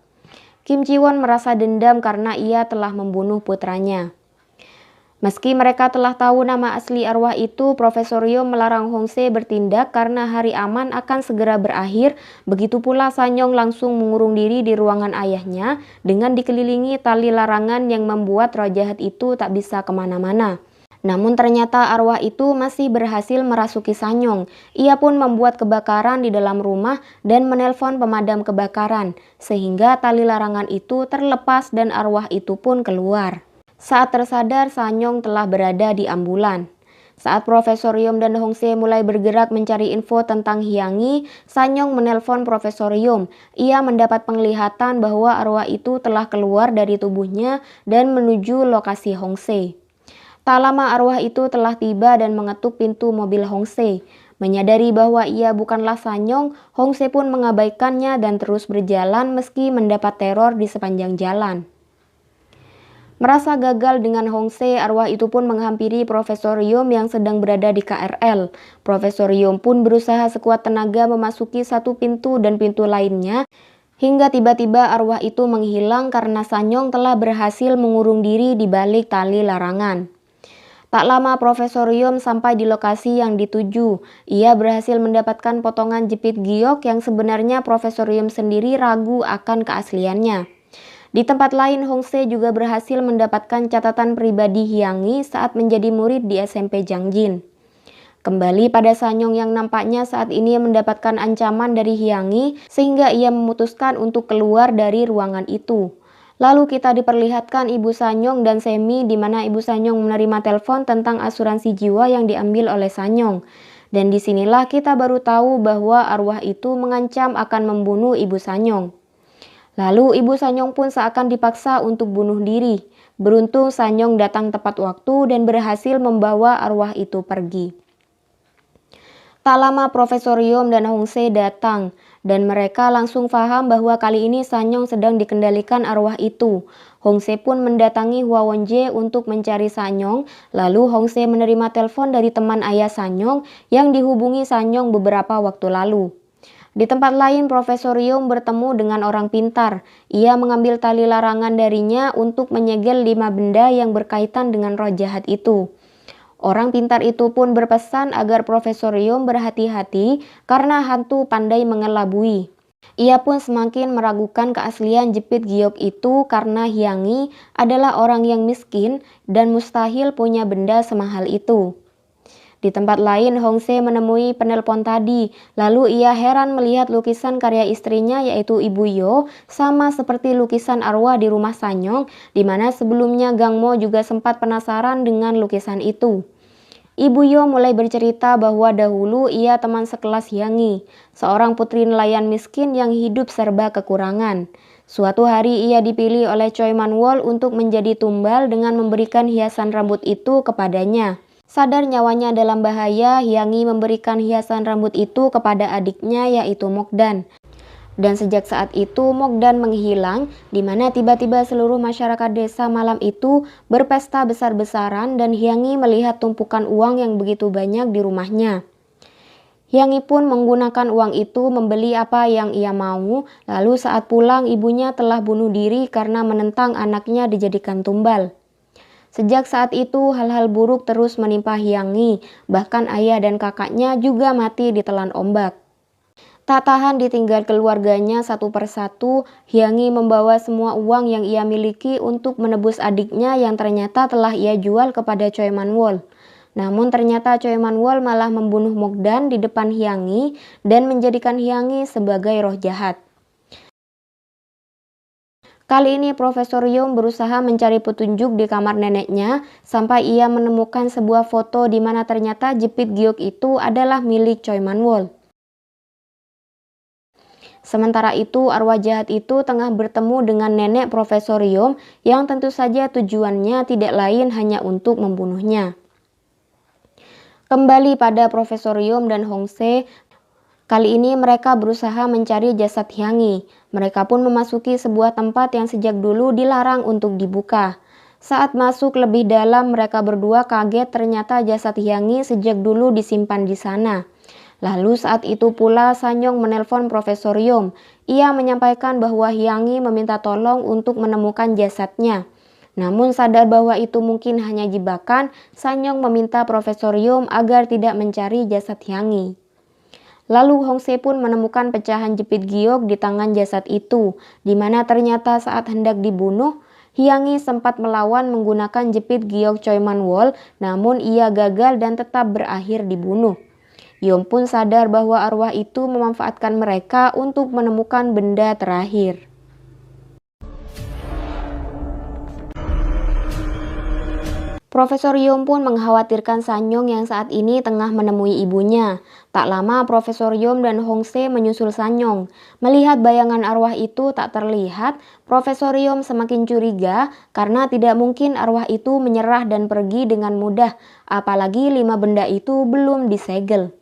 Kim Chi-won merasa dendam karena ia telah membunuh putranya. Meski mereka telah tahu nama asli arwah itu, Profesor Yom melarang Hongse bertindak karena hari aman akan segera berakhir. Begitu pula Sanyong langsung mengurung diri di ruangan ayahnya dengan dikelilingi tali larangan yang membuat roh jahat itu tak bisa kemana-mana. Namun ternyata arwah itu masih berhasil merasuki Sanyong. Ia pun membuat kebakaran di dalam rumah dan menelpon pemadam kebakaran, sehingga tali larangan itu terlepas dan arwah itu pun keluar. Saat tersadar, Sanyong telah berada di ambulan. Saat Profesor Yom dan Hongse mulai bergerak mencari info tentang Hyangi, Sanyong menelpon Profesor Yom. Ia mendapat penglihatan bahwa arwah itu telah keluar dari tubuhnya dan menuju lokasi Hongse. Tak lama arwah itu telah tiba dan mengetuk pintu mobil Hongse. Menyadari bahwa ia bukanlah Sanyong, Hongse pun mengabaikannya dan terus berjalan meski mendapat teror di sepanjang jalan. Merasa gagal dengan Hongse, arwah itu pun menghampiri Profesor Yom yang sedang berada di KRL. Profesor Yom pun berusaha sekuat tenaga memasuki satu pintu dan pintu lainnya, hingga tiba-tiba arwah itu menghilang karena Sanyong telah berhasil mengurung diri di balik tali larangan. Tak lama Profesor Yom sampai di lokasi yang dituju. Ia berhasil mendapatkan potongan jepit giok yang sebenarnya Profesor Yom sendiri ragu akan keasliannya. Di tempat lain, Hongse juga berhasil mendapatkan catatan pribadi Hyangi saat menjadi murid di SMP Jangjin. Kembali pada Sanyong yang nampaknya saat ini mendapatkan ancaman dari Hyangi sehingga ia memutuskan untuk keluar dari ruangan itu. Lalu kita diperlihatkan Ibu Sanyong dan Semi di mana Ibu Sanyong menerima telepon tentang asuransi jiwa yang diambil oleh Sanyong. Dan disinilah kita baru tahu bahwa arwah itu mengancam akan membunuh Ibu Sanyong. Lalu Ibu Sanyong pun seakan dipaksa untuk bunuh diri. Beruntung Sanyong datang tepat waktu dan berhasil membawa arwah itu pergi. Tak lama Profesor Yom dan Hongse datang dan mereka langsung paham bahwa kali ini Sanyong sedang dikendalikan arwah itu. Hongse pun mendatangi Hwa Won-jae untuk mencari Sanyong. Lalu Hongse menerima telepon dari teman ayah Sanyong yang dihubungi Sanyong beberapa waktu lalu. Di tempat lain, Profesor Yom bertemu dengan orang pintar. Ia mengambil tali larangan darinya untuk menyegel 5 benda yang berkaitan dengan roh jahat itu. Orang pintar itu pun berpesan agar Profesor Yom berhati-hati karena hantu pandai mengelabui. Ia pun semakin meragukan keaslian jepit giok itu karena Hyangi adalah orang yang miskin dan mustahil punya benda semahal itu. Di tempat lain, Hongse menemui penelpon tadi. Lalu ia heran melihat lukisan karya istrinya yaitu Ibu Yo sama seperti lukisan arwah di rumah Sanyong, di mana sebelumnya Gang Mo juga sempat penasaran dengan lukisan itu. Ibu Yo mulai bercerita bahwa dahulu ia teman sekelas Hyangi, seorang putri nelayan miskin yang hidup serba kekurangan. Suatu hari ia dipilih oleh Choi Man-wol untuk menjadi tumbal dengan memberikan hiasan rambut itu kepadanya. Sadar nyawanya dalam bahaya, Hyangi memberikan hiasan rambut itu kepada adiknya yaitu Mokdan. Dan sejak saat itu Mokdan menghilang, di mana tiba-tiba seluruh masyarakat desa malam itu berpesta besar-besaran dan Hyangi melihat tumpukan uang yang begitu banyak di rumahnya. Hyangi pun menggunakan uang itu membeli apa yang ia mau, lalu saat pulang ibunya telah bunuh diri karena menentang anaknya dijadikan tumbal. Sejak saat itu hal-hal buruk terus menimpa Hyangi, bahkan ayah dan kakaknya juga mati ditelan ombak. Tak tahan ditinggal keluarganya satu persatu, Hyangi membawa semua uang yang ia miliki untuk menebus adiknya yang ternyata telah ia jual kepada Choi Man-wol. Namun ternyata Choi Man-wol malah membunuh Mokdan di depan Hyangi dan menjadikan Hyangi sebagai roh jahat. Kali ini Profesor Yom berusaha mencari petunjuk di kamar neneknya sampai ia menemukan sebuah foto di mana ternyata jepit giok itu adalah milik Choi Man-wol. Sementara itu arwah jahat itu tengah bertemu dengan nenek Profesor Yom yang tentu saja tujuannya tidak lain hanya untuk membunuhnya. Kembali pada Profesor Yom dan Hongse. Kali ini mereka berusaha mencari jasad Hyangi. Mereka pun memasuki sebuah tempat yang sejak dulu dilarang untuk dibuka. Saat masuk lebih dalam, mereka berdua kaget ternyata jasad Hyangi sejak dulu disimpan di sana. Lalu saat itu pula Sanyong menelpon Profesor Yom. Ia menyampaikan bahwa Hyangi meminta tolong untuk menemukan jasadnya. Namun sadar bahwa itu mungkin hanya jebakan, Sanyong meminta Profesor Yom agar tidak mencari jasad Hyangi. Lalu Hongse pun menemukan pecahan jepit giok di tangan jasad itu, di mana ternyata saat hendak dibunuh, Hyangi sempat melawan menggunakan jepit giok Choi Man-wol, namun ia gagal dan tetap berakhir dibunuh. Yom pun sadar bahwa arwah itu memanfaatkan mereka untuk menemukan benda terakhir. Profesor Yom pun mengkhawatirkan Sanyong yang saat ini tengah menemui ibunya. Tak lama Profesor Yom dan Hongse menyusul Sanyong. Melihat bayangan arwah itu tak terlihat, Profesor Yom semakin curiga karena tidak mungkin arwah itu menyerah dan pergi dengan mudah, apalagi 5 benda itu belum disegel.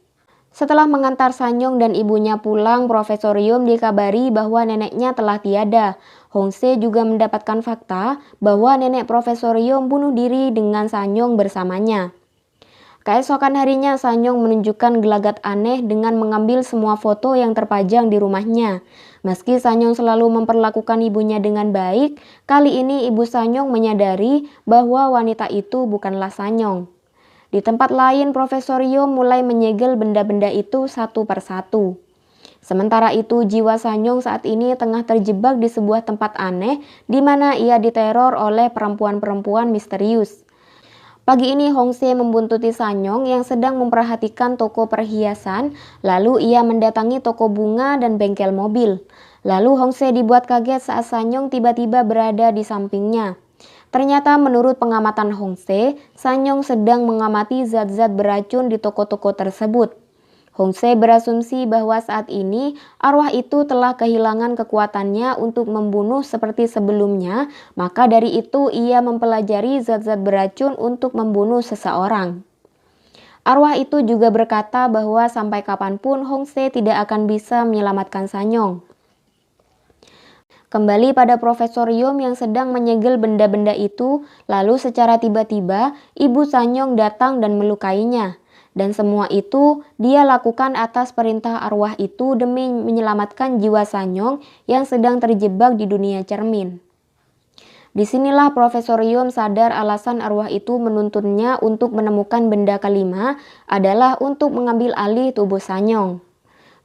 Setelah mengantar Sanyong dan ibunya pulang, Profesor Yom dikabari bahwa neneknya telah tiada. Hongse juga mendapatkan fakta bahwa nenek Profesor Yom bunuh diri dengan Sanyong bersamanya. Keesokan harinya Sanyong menunjukkan gelagat aneh dengan mengambil semua foto yang terpajang di rumahnya. Meski Sanyong selalu memperlakukan ibunya dengan baik, kali ini ibu Sanyong menyadari bahwa wanita itu bukanlah Sanyong. Di tempat lain, Profesor Yom mulai menyegel benda-benda itu satu persatu. Sementara itu, jiwa Sanyong saat ini tengah terjebak di sebuah tempat aneh di mana ia diteror oleh perempuan-perempuan misterius. Pagi ini Hongse membuntuti Sanyong yang sedang memperhatikan toko perhiasan, lalu ia mendatangi toko bunga dan bengkel mobil. Lalu Hongse dibuat kaget saat Sanyong tiba-tiba berada di sampingnya. Ternyata menurut pengamatan Hongse, Sanyong sedang mengamati zat-zat beracun di toko-toko tersebut. Hongse berasumsi bahwa saat ini arwah itu telah kehilangan kekuatannya untuk membunuh seperti sebelumnya, maka dari itu ia mempelajari zat-zat beracun untuk membunuh seseorang. Arwah itu juga berkata bahwa sampai kapanpun Hongse tidak akan bisa menyelamatkan Sanyong. Kembali pada Profesor Yom yang sedang menyegel benda-benda itu, lalu secara tiba-tiba ibu Sanyong datang dan melukainya. Dan semua itu dia lakukan atas perintah arwah itu demi menyelamatkan jiwa Sanyong yang sedang terjebak di dunia cermin. Disinilah Profesor Yom sadar alasan arwah itu menuntunnya untuk menemukan benda kelima adalah untuk mengambil alih tubuh Sanyong.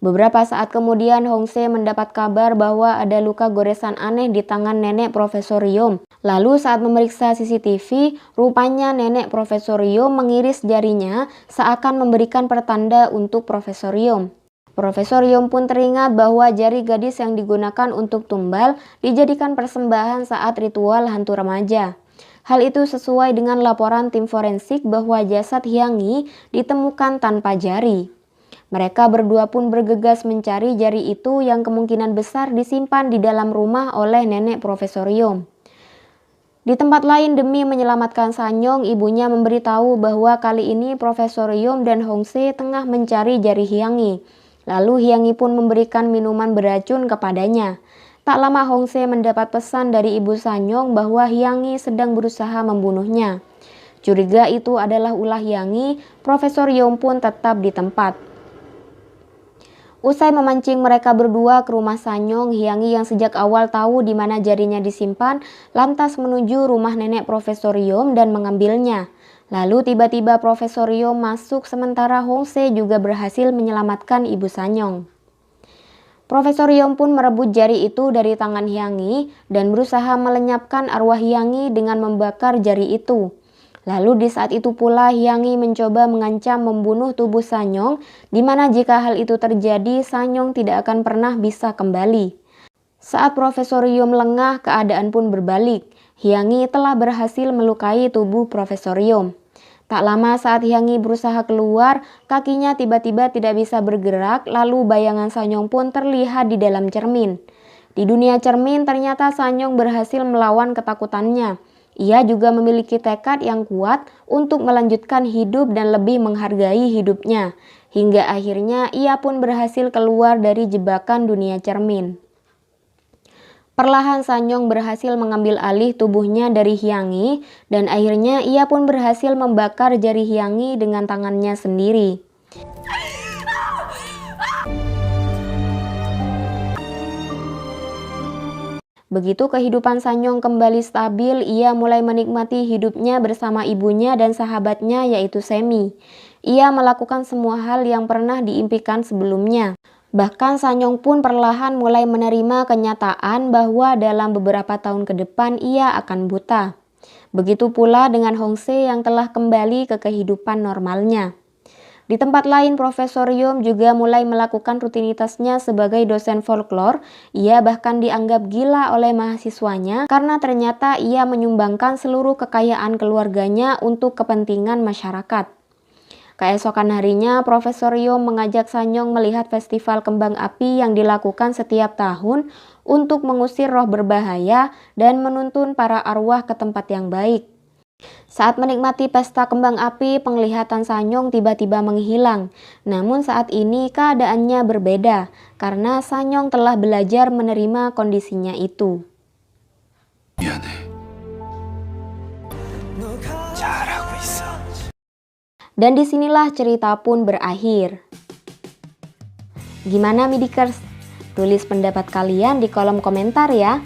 Beberapa saat kemudian Hongse mendapat kabar bahwa ada luka goresan aneh di tangan nenek Profesor Yom. Lalu saat memeriksa CCTV, rupanya nenek Profesor Yom mengiris jarinya seakan memberikan pertanda untuk Profesor Yom. Profesor Yom pun teringat bahwa jari gadis yang digunakan untuk tumbal dijadikan persembahan saat ritual hantu remaja. Hal itu sesuai dengan laporan tim forensik bahwa jasad Hyang-yi ditemukan tanpa jari. Mereka berdua pun bergegas mencari jari itu yang kemungkinan besar disimpan di dalam rumah oleh nenek Profesor Yom. Di tempat lain, demi menyelamatkan Sanyong, ibunya memberitahu bahwa kali ini Profesor Yom dan Hongse tengah mencari jari Hyang-yi. Lalu Hyang-yi pun memberikan minuman beracun kepadanya. Tak lama Hongse mendapat pesan dari ibu Sanyong bahwa Hyang-yi sedang berusaha membunuhnya. Curiga itu adalah ulah Hyang-yi, Profesor Yom pun tetap di tempat. Usai memancing mereka berdua ke rumah Sanyong, Hyang-yi yang sejak awal tahu di mana jarinya disimpan, lantas menuju rumah nenek Profesor Yom dan mengambilnya. Lalu tiba-tiba Profesor Yom masuk sementara Hongse juga berhasil menyelamatkan ibu Sanyong. Profesor Yom pun merebut jari itu dari tangan Hyang-yi dan berusaha melenyapkan arwah Hyang-yi dengan membakar jari itu. Lalu di saat itu pula Hyang-yi mencoba mengancam membunuh tubuh Sanyong, di mana jika hal itu terjadi Sanyong tidak akan pernah bisa kembali. Saat Profesor Yom lengah, keadaan pun berbalik. Hyang-yi telah berhasil melukai tubuh Profesor Yom. Tak lama saat Hyang-yi berusaha keluar, kakinya tiba-tiba tidak bisa bergerak, lalu bayangan Sanyong pun terlihat di dalam cermin. Di dunia cermin ternyata Sanyong berhasil melawan ketakutannya. Ia juga memiliki tekad yang kuat untuk melanjutkan hidup dan lebih menghargai hidupnya. Hingga akhirnya ia pun berhasil keluar dari jebakan dunia cermin. Perlahan Sanyong berhasil mengambil alih tubuhnya dari Hyang-yi dan akhirnya ia pun berhasil membakar jari Hyang-yi dengan tangannya sendiri. Begitu kehidupan Sanyong kembali stabil, ia mulai menikmati hidupnya bersama ibunya dan sahabatnya yaitu Semi. Ia melakukan semua hal yang pernah diimpikan sebelumnya. Bahkan Sanyong pun perlahan mulai menerima kenyataan bahwa dalam beberapa tahun ke depan ia akan buta. Begitu pula dengan Hongse yang telah kembali ke kehidupan normalnya. Di tempat lain, Profesor Yom juga mulai melakukan rutinitasnya sebagai dosen folklore. Ia bahkan dianggap gila oleh mahasiswanya karena ternyata ia menyumbangkan seluruh kekayaan keluarganya untuk kepentingan masyarakat. Keesokan harinya, Profesor Yom mengajak Sanyong melihat festival kembang api yang dilakukan setiap tahun untuk mengusir roh berbahaya dan menuntun para arwah ke tempat yang baik. Saat menikmati pesta kembang api, penglihatan Sanyong tiba-tiba menghilang. Namun saat ini keadaannya berbeda, karena Sanyong telah belajar menerima kondisinya itu. Dan disinilah cerita pun berakhir. Gimana Midikers? Tulis pendapat kalian di kolom komentar ya.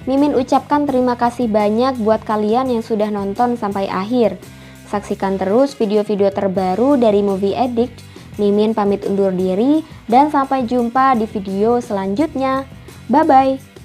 Mimin ucapkan terima kasih banyak buat kalian yang sudah nonton sampai akhir. Saksikan terus video-video terbaru dari Movie Addict. Mimin pamit undur diri dan sampai jumpa di video selanjutnya. Bye-bye.